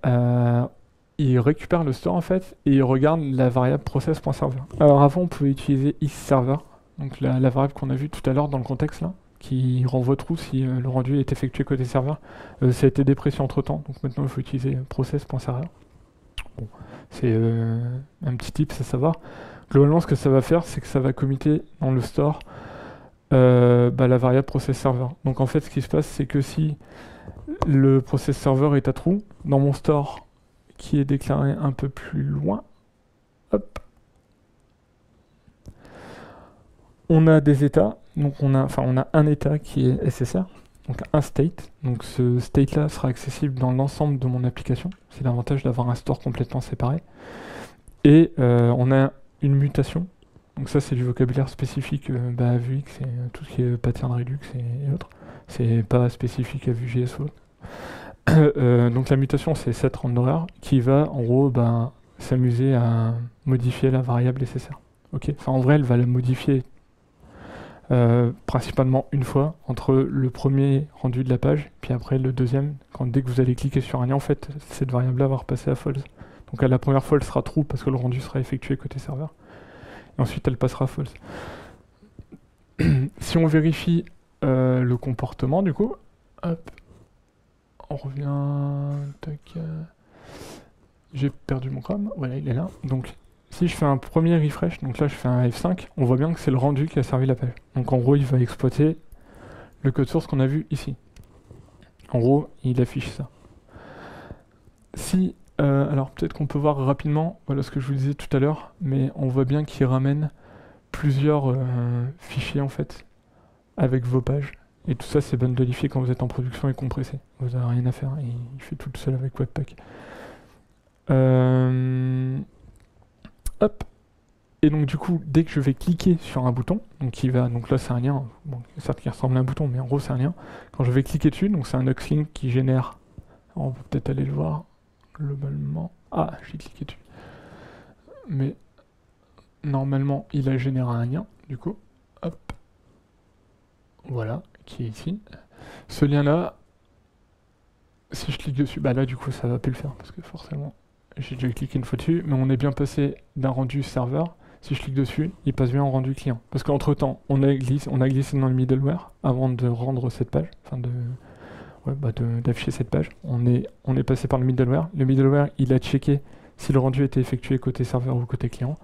récupère le store en fait et il regarde la variable process.server. Alors avant, on pouvait utiliser isServer, donc la variable qu'on a vue tout à l'heure dans le contexte là, qui renvoie true si le rendu est effectué côté serveur. Ça a été déprécié entre temps, donc maintenant il faut utiliser process.server. Bon, c'est un petit tip à savoir. Globalement, ce que ça va faire, c'est que ça va committer dans le store la variable process.server. Donc en fait, ce qui se passe, c'est que si le process.server est à true, dans mon store qui est déclaré un peu plus loin, hop, on a des états. Donc on a un état qui est SSR, donc un state. Donc ce state-là sera accessible dans l'ensemble de mon application. C'est l'avantage d'avoir un store complètement séparé. Et on a une mutation. Donc ça, c'est du vocabulaire spécifique à Vuex et tout ce qui est pattern Redux et autres. C'est pas spécifique à Vue.js ou autre. Donc la mutation, c'est set renderer qui va en gros s'amuser à modifier la variable SSR. Ok. Enfin, en vrai, elle va la modifier principalement une fois entre le premier rendu de la page puis après le deuxième. Dès que vous allez cliquer sur un lien, en fait, cette variable-là va repasser à false. Donc à la première fois, elle sera true parce que le rendu sera effectué côté serveur. Et ensuite, elle passera false. Si on vérifie le comportement, du coup, hop, on revient. Tac. J'ai perdu mon Chrome. Voilà, il est là. Donc, si je fais un premier refresh, donc là, je fais un F5, on voit bien que c'est le rendu qui a servi la page. Donc, en gros, il va exploiter le code source qu'on a vu ici. En gros, il affiche ça. Si alors peut-être qu'on peut voir rapidement, voilà ce que je vous disais tout à l'heure, mais on voit bien qu'il ramène plusieurs fichiers en fait, avec vos pages. Et tout ça c'est bundleifié quand vous êtes en production et compressé. Vous n'avez rien à faire, il fait tout seul avec Webpack. Hop. Et donc du coup, dès que je vais cliquer sur un bouton, donc là c'est un lien, bon, certes qui ressemble à un bouton, mais en gros c'est un lien. Quand je vais cliquer dessus, donc c'est un Oxlink qui génère, on peut peut-être aller le voir, globalement. Ah, j'ai cliqué dessus. Mais normalement, il a généré un lien, du coup. Hop. Voilà, qui est ici. Ce lien-là, si je clique dessus, là, du coup, ça va plus le faire, parce que forcément, j'ai déjà cliqué une fois dessus, mais on est bien passé d'un rendu serveur. Si je clique dessus, il passe bien en rendu client. Parce qu'entre-temps, on a glissé dans le middleware avant de rendre cette page, enfin d'afficher cette page. On est passé par le middleware. Le middleware, il a checké si le rendu était effectué côté serveur ou côté client.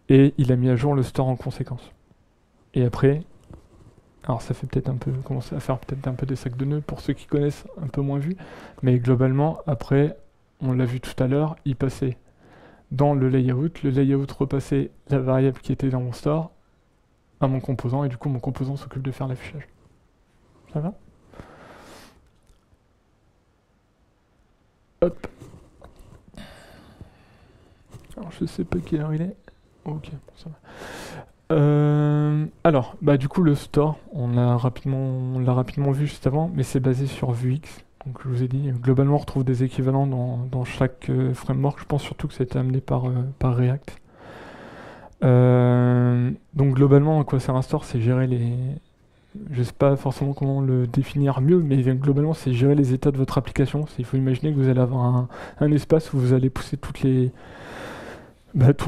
Et il a mis à jour le store en conséquence. Et après, alors ça fait peut-être commencer à faire peut-être un peu des sacs de nœuds pour ceux qui connaissent un peu moins vu. Mais globalement, après, on l'a vu tout à l'heure, il passait dans le layout repassait la variable qui était dans mon store à mon composant. Et du coup, mon composant s'occupe de faire l'affichage. Ça va ? Hop. Alors je sais pas quelle heure il est. Ok, ça va. Alors, du coup le store, on l'a rapidement vu juste avant, mais c'est basé sur Vuex. Donc je vous ai dit, globalement on retrouve des équivalents dans chaque framework. Je pense surtout que ça a été amené par React. Donc globalement, à quoi sert un store? C'est gérer les... Je sais pas forcément comment le définir mieux, mais globalement c'est gérer les états de votre application. Il faut imaginer que vous allez avoir un espace où vous allez pousser tous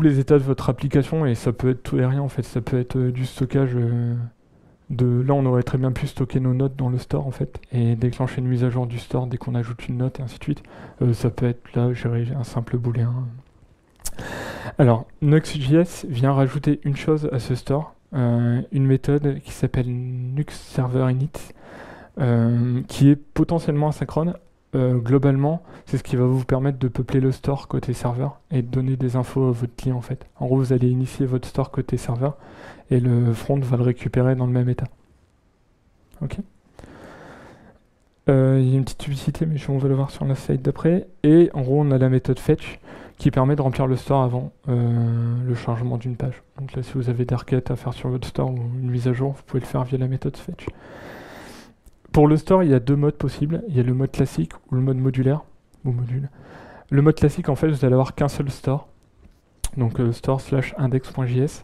les états de votre application, et ça peut être tout et rien en fait. Ça peut être du stockage Là, on aurait très bien pu stocker nos notes dans le store en fait et déclencher une mise à jour du store dès qu'on ajoute une note et ainsi de suite. Ça peut être là, gérer un simple booléen. Alors, Nuxt.js vient rajouter une chose à ce store, une méthode qui s'appelle NuxServerInit, qui est potentiellement asynchrone. Globalement, c'est ce qui va vous permettre de peupler le store côté serveur et de donner des infos à votre client en fait. En gros, vous allez initier votre store côté serveur et le front va le récupérer dans le même état. Ok. Il y a une petite unicité, mais on va le voir sur la slide d'après. Et en gros, on a la méthode fetch qui permet de remplir le store avant le chargement d'une page. Donc là, si vous avez des requêtes à faire sur votre store ou une mise à jour, vous pouvez le faire via la méthode fetch. Pour le store, il y a deux modes possibles. Il y a le mode classique ou le mode modulaire, ou module. Le mode classique, en fait, vous allez avoir qu'un seul store. Donc store/index.js.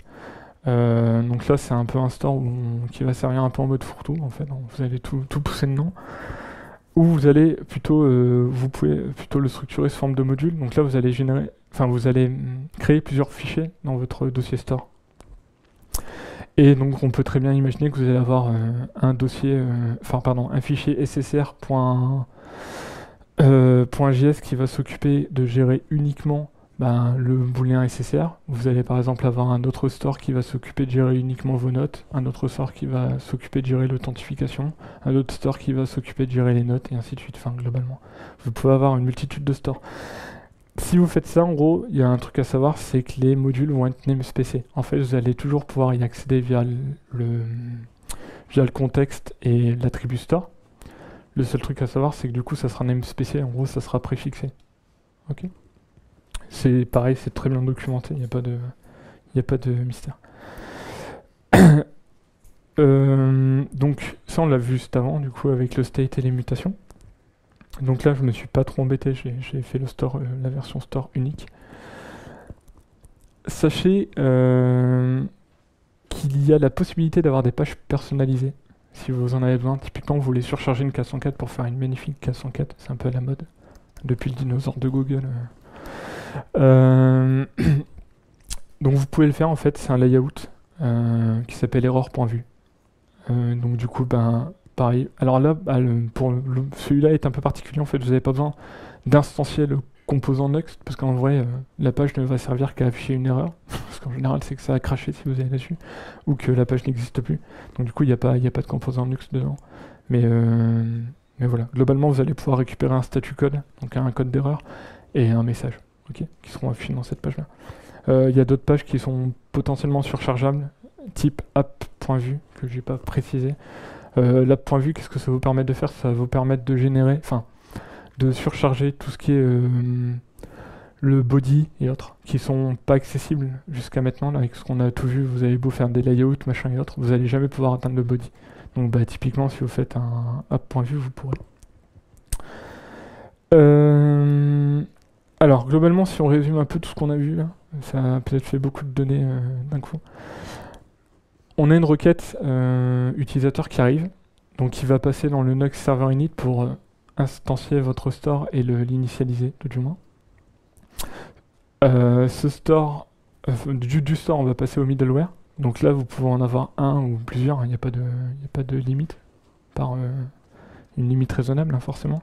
Donc là, c'est un peu un store qui va servir un peu en mode fourre-tout, en fait. Donc, vous allez tout pousser dedans. Ou vous allez plutôt, vous pouvez plutôt le structurer sous forme de module. Donc là, vous allez créer plusieurs fichiers dans votre dossier store. Et donc, on peut très bien imaginer que vous allez avoir un fichier ssr.js qui va s'occuper de gérer uniquement le booléen SSR. Vous allez par exemple avoir un autre store qui va s'occuper de gérer uniquement vos notes, un autre store qui va s'occuper de gérer l'authentification, un autre store qui va s'occuper de gérer les notes, et ainsi de suite. Enfin, globalement, vous pouvez avoir une multitude de stores. Si vous faites ça, en gros, il y a un truc à savoir, c'est que les modules vont être namespacés. En fait, vous allez toujours pouvoir y accéder via le contexte et l'attribut store. Le seul truc à savoir, c'est que du coup, ça sera namespacé. En gros, ça sera préfixé. Ok. C'est pareil, c'est très bien documenté. Il n'y a pas de mystère. Donc, ça, on l'a vu juste avant, du coup, avec le state et les mutations. Donc là, je me suis pas trop embêté, j'ai fait le store, la version store unique. Sachez qu'il y a la possibilité d'avoir des pages personnalisées, si vous en avez besoin. Typiquement, vous voulez surcharger une K104 pour faire une magnifique K104, c'est un peu à la mode, depuis le dinosaure de Google. Donc vous pouvez le faire, en fait, c'est un layout qui s'appelle error.vue. Donc du coup, pareil. Alors là, celui-là est un peu particulier. En fait, vous n'avez pas besoin d'instancier le composant Next, parce qu'en vrai, la page ne va servir qu'à afficher une erreur. Parce qu'en général, c'est que ça a craché si vous allez là-dessus, ou que la page n'existe plus. Donc du coup, il n'y a pas de composant Next dedans. Mais voilà, globalement, vous allez pouvoir récupérer un statut code, donc un code d'erreur, et un message, qui seront affichés dans cette page-là. Il y a d'autres pages qui sont potentiellement surchargeables, type app.vue, que j'ai pas précisé. L'app.vue, qu'est-ce que ça vous permet de faire? Ça va vous permettre de générer, de surcharger tout ce qui est le body et autres, qui sont pas accessibles jusqu'à maintenant. Là, avec ce qu'on a tout vu, vous avez beau faire des layouts, machin et autres, vous allez jamais pouvoir atteindre le body. Donc typiquement, si vous faites un app.vue, vous pourrez. Alors, globalement, si on résume un peu tout ce qu'on a vu là, ça a peut-être fait beaucoup de données d'un coup. On a une requête utilisateur qui arrive, donc qui va passer dans le Nuxt Server Init pour instancier votre store et l'initialiser, tout du moins. Ce store, du store, on va passer au middleware. Donc là, vous pouvez en avoir un ou plusieurs, il n'y a pas de limite, par une limite raisonnable, forcément.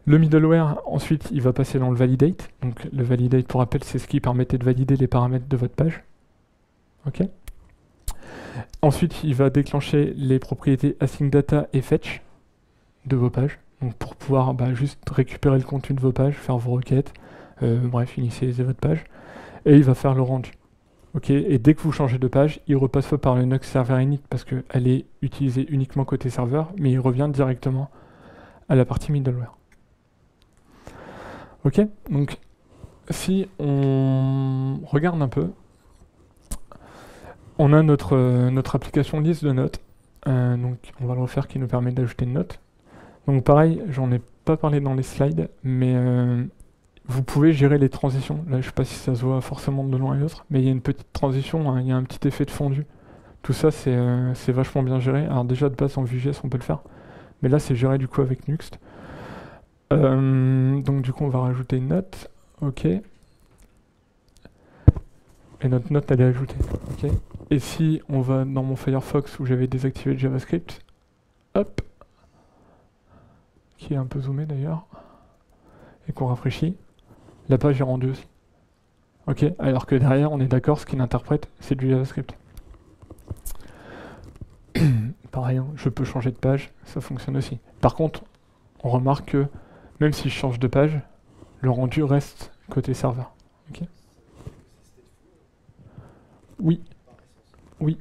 Le middleware, ensuite, il va passer dans le validate. Donc le validate, pour rappel, c'est ce qui permettait de valider les paramètres de votre page. Ok. Ensuite, il va déclencher les propriétés async data et fetch de vos pages. Donc pour pouvoir juste récupérer le contenu de vos pages, faire vos requêtes, bref, initialiser votre page. Et il va faire le rendu. Ok. Et dès que vous changez de page, il repasse pas par le Nuxt Server Init parce qu'elle est utilisée uniquement côté serveur, mais il revient directement à la partie middleware. Ok, donc si on regarde un peu, on a notre application liste de notes. Donc on va le refaire, qui nous permet d'ajouter une note. Donc pareil, j'en ai pas parlé dans les slides, mais vous pouvez gérer les transitions. Là, je sais pas si ça se voit forcément de l'un et l'autre, mais il y a une petite transition, il y a un petit effet de fondu. Tout ça, c'est vachement bien géré. Alors déjà, de base, en Vue.js, on peut le faire. Mais là, c'est géré du coup avec Nuxt. Donc du coup, on va rajouter une note. Ok. Et et notre note elle est ajoutée. Okay. Et si on va dans mon Firefox où j'avais désactivé le JavaScript, hop, qui est un peu zoomé d'ailleurs, et qu'on rafraîchit, la page est rendue aussi. Ok, alors que derrière, on est d'accord, ce qu'il interprète, c'est du JavaScript. Pareil, hein, je peux changer de page, ça fonctionne aussi. Par contre, on remarque que même si je change de page, le rendu reste côté serveur. Okay. Oui, oui.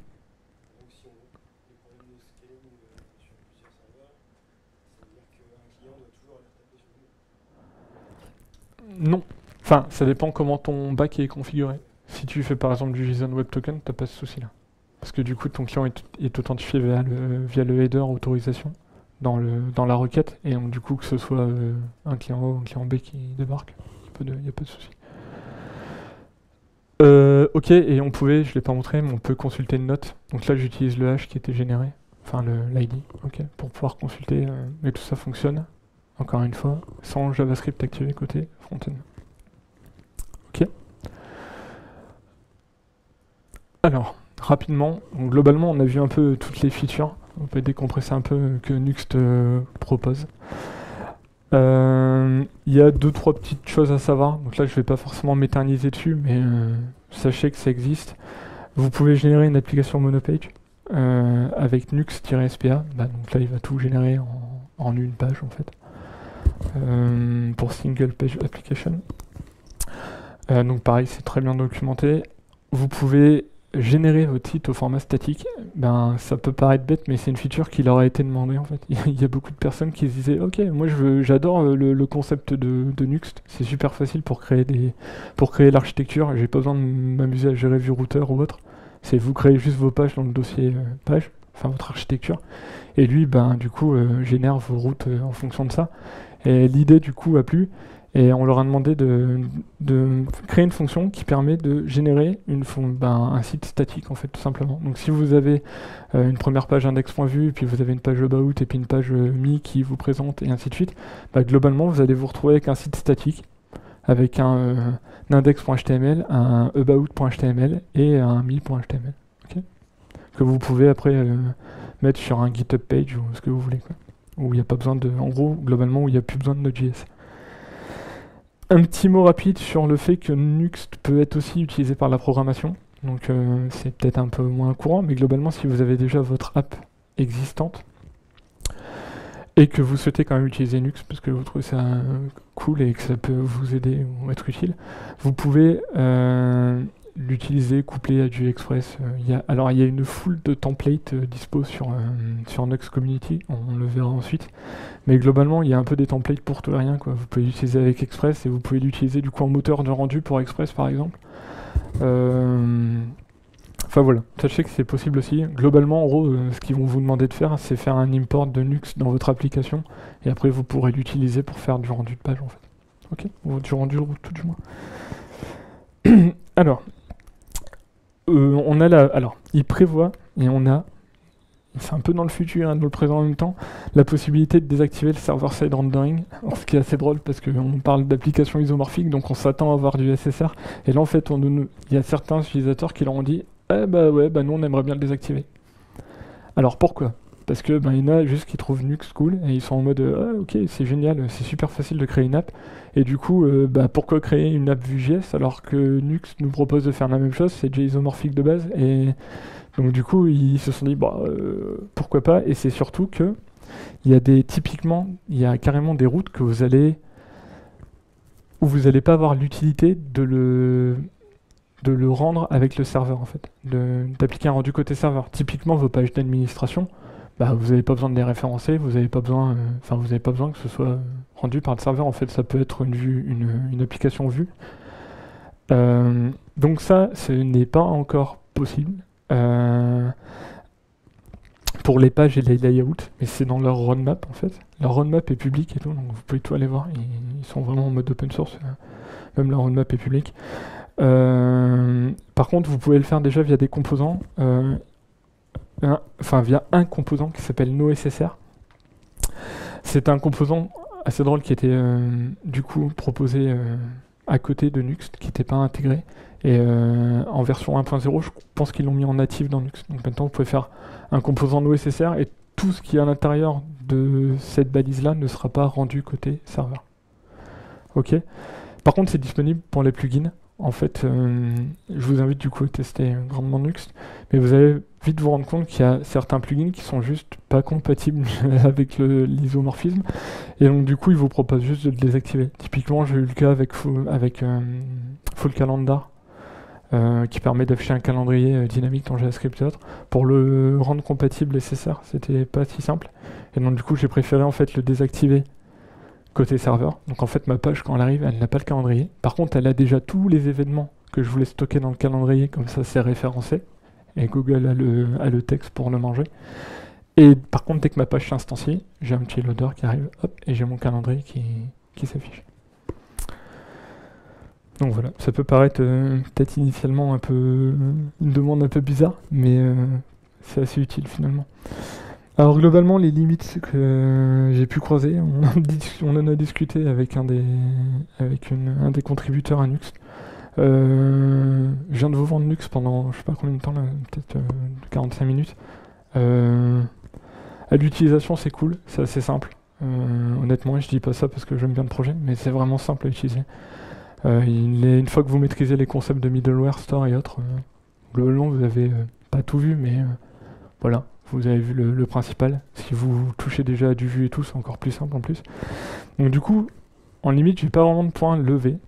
Non. Enfin, ça dépend comment ton back est configuré. Si tu fais par exemple du JSON Web Token, t'as pas ce souci là. Parce que du coup, ton client est authentifié via le header autorisation dans la requête. Et donc, du coup, que ce soit un client A ou un client B qui débarque, il n'y a pas de souci. Ok, et on pouvait, je ne l'ai pas montré, mais on peut consulter une note. Donc là, j'utilise le hash qui était généré, enfin l'ID, ok, pour pouvoir consulter, mais tout ça fonctionne, encore une fois, sans JavaScript activé côté front-end. Ok. Alors, rapidement, donc globalement, on a vu un peu toutes les features. On peut décompresser un peu que Nuxt propose. Il y a 2-3 petites choses à savoir. Donc là, je ne vais pas forcément m'éterniser dessus, mais sachez que ça existe. Vous pouvez générer une application monopage avec Nuxt-SPA. Donc là, il va tout générer en une page en fait. Pour single page application. Donc pareil, c'est très bien documenté. Vous pouvez générer votre site au format statique. Ça peut paraître bête, mais c'est une feature qui leur a été demandée en fait. Il y a beaucoup de personnes qui se disaient ok, moi j'adore le concept de Nuxt, c'est super facile pour créer l'architecture, j'ai pas besoin de m'amuser à gérer ViewRouter ou autre. C'est vous créez juste vos pages dans le dossier page, enfin votre architecture, et lui du coup génère vos routes en fonction de ça. Et l'idée du coup a plu. Et on leur a demandé de créer une fonction qui permet de générer un site statique en fait tout simplement. Donc si vous avez une première page index.vue, puis vous avez une page about et puis une page me qui vous présente et ainsi de suite, globalement vous allez vous retrouver avec un site statique avec un index.html, un about.html et un me.html. Okay, que vous pouvez après mettre sur un GitHub page ou ce que vous voulez. Quoi. Où il n'y a pas besoin en gros, globalement, où il n'y a plus besoin de Node.js. Un petit mot rapide sur le fait que Nuxt peut être aussi utilisé par la programmation. Donc c'est peut-être un peu moins courant, mais globalement, si vous avez déjà votre app existante et que vous souhaitez quand même utiliser Nuxt parce que vous trouvez ça cool et que ça peut vous aider ou être utile, vous pouvez l'utiliser couplé à du Express. Il y a une foule de templates dispo sur Nuxt Community, on le verra ensuite. Mais globalement, il y a un peu des templates pour tout et rien, quoi. Vous pouvez l'utiliser avec Express et vous pouvez l'utiliser du coup en moteur de rendu pour Express par exemple. Enfin voilà, sachez que c'est possible aussi. Globalement, en gros, ce qu'ils vont vous demander de faire, c'est faire un import de Nuxt dans votre application et après vous pourrez l'utiliser pour faire du rendu de page en fait. Ok, ou du rendu tout du moins. Alors, on a alors, il prévoit et on a. C'est un peu dans le futur, dans le présent en même temps, la possibilité de désactiver le server-side rendering. Alors, ce qui est assez drôle parce qu'on parle d'applications isomorphiques, donc on s'attend à avoir du SSR. Et là, en fait, il y a certains utilisateurs qui leur ont dit nous on aimerait bien le désactiver. Alors pourquoi ? Parce que il y en a juste qui trouvent Nuxt cool et ils sont en mode ok, c'est génial, c'est super facile de créer une app. Et du coup, pourquoi créer une app Vue.js alors que Nuxt nous propose de faire la même chose, c'est déjà isomorphique de base. Et donc du coup, ils se sont dit pourquoi pas. Et c'est surtout que il y a carrément des routes que où vous n'allez pas avoir l'utilité de le rendre avec le serveur en fait, d'appliquer un rendu côté serveur. Typiquement vos pages d'administration, vous n'avez pas besoin de les référencer, vous n'avez pas besoin que ce soit rendu par le serveur. En fait, ça peut être une application vue. Donc ça, ce n'est pas encore possible pour les pages et les layouts, mais c'est dans leur roadmap en fait. Leur roadmap est public et tout, donc vous pouvez tout aller voir. Ils sont vraiment en mode open source, même leur roadmap est public. Par contre, vous pouvez le faire déjà via des composants, via un composant qui s'appelle NoSSR. C'est un composant assez drôle qui était du coup proposé, à côté de Nuxt qui n'était pas intégré. Et en version 1.0, je pense qu'ils l'ont mis en natif dans Nuxt. Donc maintenant, vous pouvez faire un composant OSSR et tout ce qui est à l'intérieur de cette balise-là ne sera pas rendu côté serveur. Ok. Par contre, c'est disponible pour les plugins. En fait, je vous invite du coup à tester grandement Nuxt, mais vous allez vite vous rendre compte qu'il y a certains plugins qui sont juste pas compatibles avec l'isomorphisme, et donc du coup, ils vous proposent juste de le désactiver. Typiquement, j'ai eu le cas avec Full Calendar, qui permet d'afficher un calendrier dynamique dans JavaScript et autres. Pour le rendre compatible SSR, c'était pas si simple, et donc du coup, j'ai préféré en fait le désactiver côté serveur. Donc en fait ma page quand elle arrive elle n'a pas le calendrier. Par contre elle a déjà tous les événements que je voulais stocker dans le calendrier, comme ça c'est référencé. Et Google a le texte pour le manger. Et par contre dès que ma page s'instancie, j'ai un petit loader qui arrive, hop, et j'ai mon calendrier qui s'affiche. Donc voilà, ça peut paraître peut-être initialement un peu une demande un peu bizarre, mais c'est assez utile finalement. Alors globalement, les limites que j'ai pu croiser, on en a discuté avec un des contributeurs à Nuxt. Je viens de vous vendre Nuxt pendant je sais pas combien de temps, peut-être 45 minutes. À l'utilisation, c'est cool, c'est assez simple. Honnêtement, je dis pas ça parce que j'aime bien le projet, mais c'est vraiment simple à utiliser. Une fois que vous maîtrisez les concepts de middleware, store et autres, globalement, vous avez pas tout vu, mais voilà. Vous avez vu le principal. Si vous touchez déjà à du Vue et tout, c'est encore plus simple en plus. Donc du coup, en limite, j'ai pas vraiment de points levés.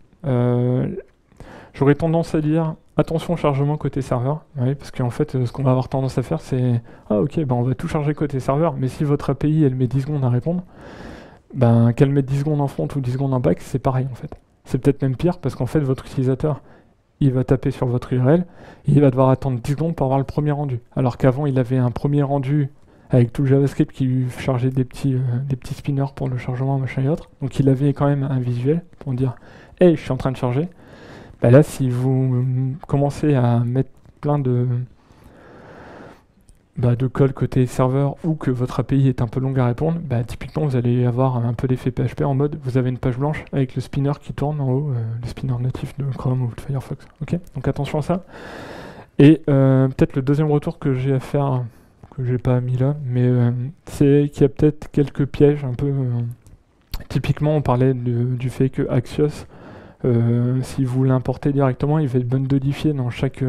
J'aurais tendance à dire attention au chargement côté serveur. Ouais, parce qu'en fait, ce qu'on va avoir tendance à faire, c'est ah ok, on va tout charger côté serveur, mais si votre API elle met 10 secondes à répondre, qu'elle mette 10 secondes en front ou 10 secondes en back, c'est pareil en fait. C'est peut-être même pire parce qu'en fait, votre utilisateur il va taper sur votre URL, et il va devoir attendre 10 secondes pour avoir le premier rendu. Alors qu'avant, il avait un premier rendu avec tout le JavaScript qui lui chargeait des petits spinners pour le chargement, machin et autres. Donc il avait quand même un visuel pour dire « Hey, je suis en train de charger ». Là, si vous commencez à mettre plein de code côté serveur ou que votre API est un peu longue à répondre, typiquement vous allez avoir un peu l'effet PHP en mode vous avez une page blanche avec le spinner qui tourne en haut, le spinner natif de Chrome ou de Firefox. Ok, donc attention à ça. Et peut-être le deuxième retour que j'ai à faire, que j'ai pas mis là, mais c'est qu'il y a peut-être quelques pièges un peu. Typiquement, on parlait du fait que Axios, si vous l'importez directement, il va être bundleifié dans chaque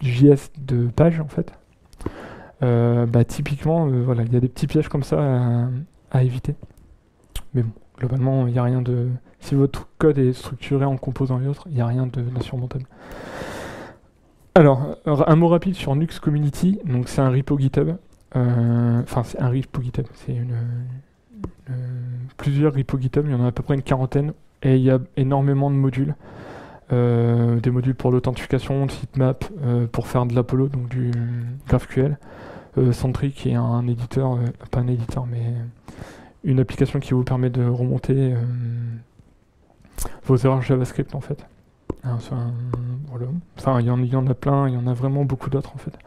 JS de page en fait. Typiquement, voilà, il y a des petits pièges comme ça à éviter. Mais bon, globalement, il n'y a rien de. Si votre code est structuré en composants et autres, il n'y a rien d'insurmontable. Alors, un mot rapide sur Nuxt Community. Donc, c'est un repo GitHub. Enfin, c'est un repo GitHub. C'est plusieurs repos GitHub. Il y en a à peu près une quarantaine. Et il y a énormément de modules. Des modules pour l'authentification, de sitemap, pour faire de l'Apollo, donc du GraphQL. Sentry qui est un éditeur, pas un éditeur, mais une application qui vous permet de remonter vos erreurs JavaScript en fait. Voilà. Enfin, il y en a plein, il y en a vraiment beaucoup d'autres en fait.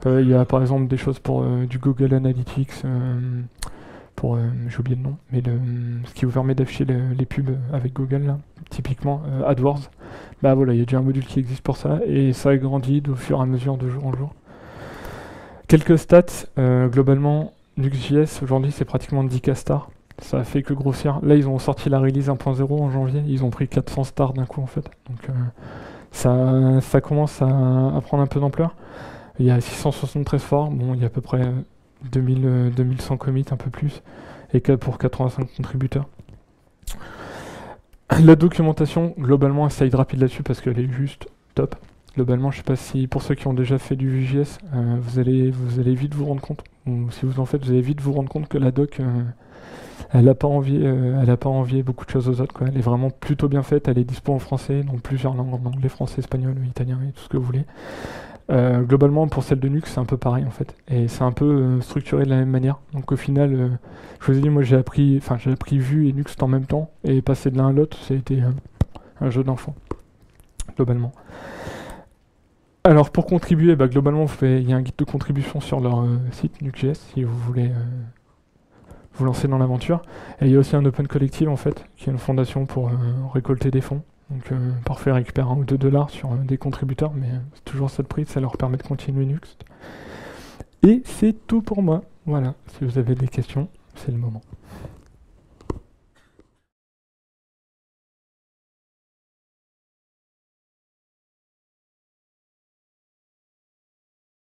Il y a par exemple des choses pour du Google Analytics, j'ai oublié le nom, mais ce qui vous permet d'afficher les pubs avec Google, là, typiquement AdWords. Voilà, il y a déjà un module qui existe pour ça, et ça grandit au fur et à mesure de jour en jour. Quelques stats, globalement, Nuxt.js aujourd'hui c'est pratiquement 10K stars. Ça a fait que grossir. Là ils ont sorti la release 1.0 en janvier, ils ont pris 400 stars d'un coup en fait. Donc ça commence à prendre un peu d'ampleur. Il y a 673 forts, bon il y a à peu près 2100 commits, un peu plus, et pour 85 contributeurs. La documentation, globalement, elle slide rapide là-dessus parce qu'elle est juste top. Globalement, je sais pas si pour ceux qui ont déjà fait du Vue.js, vous allez vite vous rendre compte, ou si vous en faites, vous allez vite vous rendre compte que la doc, elle n'a pas envié beaucoup de choses aux autres, quoi. Elle est vraiment plutôt bien faite, elle est dispo en français, dans plusieurs langues, en anglais, français, espagnol, italien et tout ce que vous voulez. Globalement, pour celle de Nuxt, c'est un peu pareil en fait, et c'est un peu structuré de la même manière. Donc au final, je vous ai dit, moi j'ai appris Vue et Nuxt en même temps, et passer de l'un à l'autre, c'était un jeu d'enfant, globalement. Alors pour contribuer, globalement, il y a un guide de contribution sur leur site Nuxt.js si vous voulez vous lancer dans l'aventure. Et il y a aussi un Open Collective en fait, qui est une fondation pour récolter des fonds. Donc parfois ils récupèrent 1 ou 2 dollars sur des contributeurs, mais c'est toujours ça de prix, ça leur permet de continuer Nuxt. Et c'est tout pour moi. Voilà, si vous avez des questions, c'est le moment.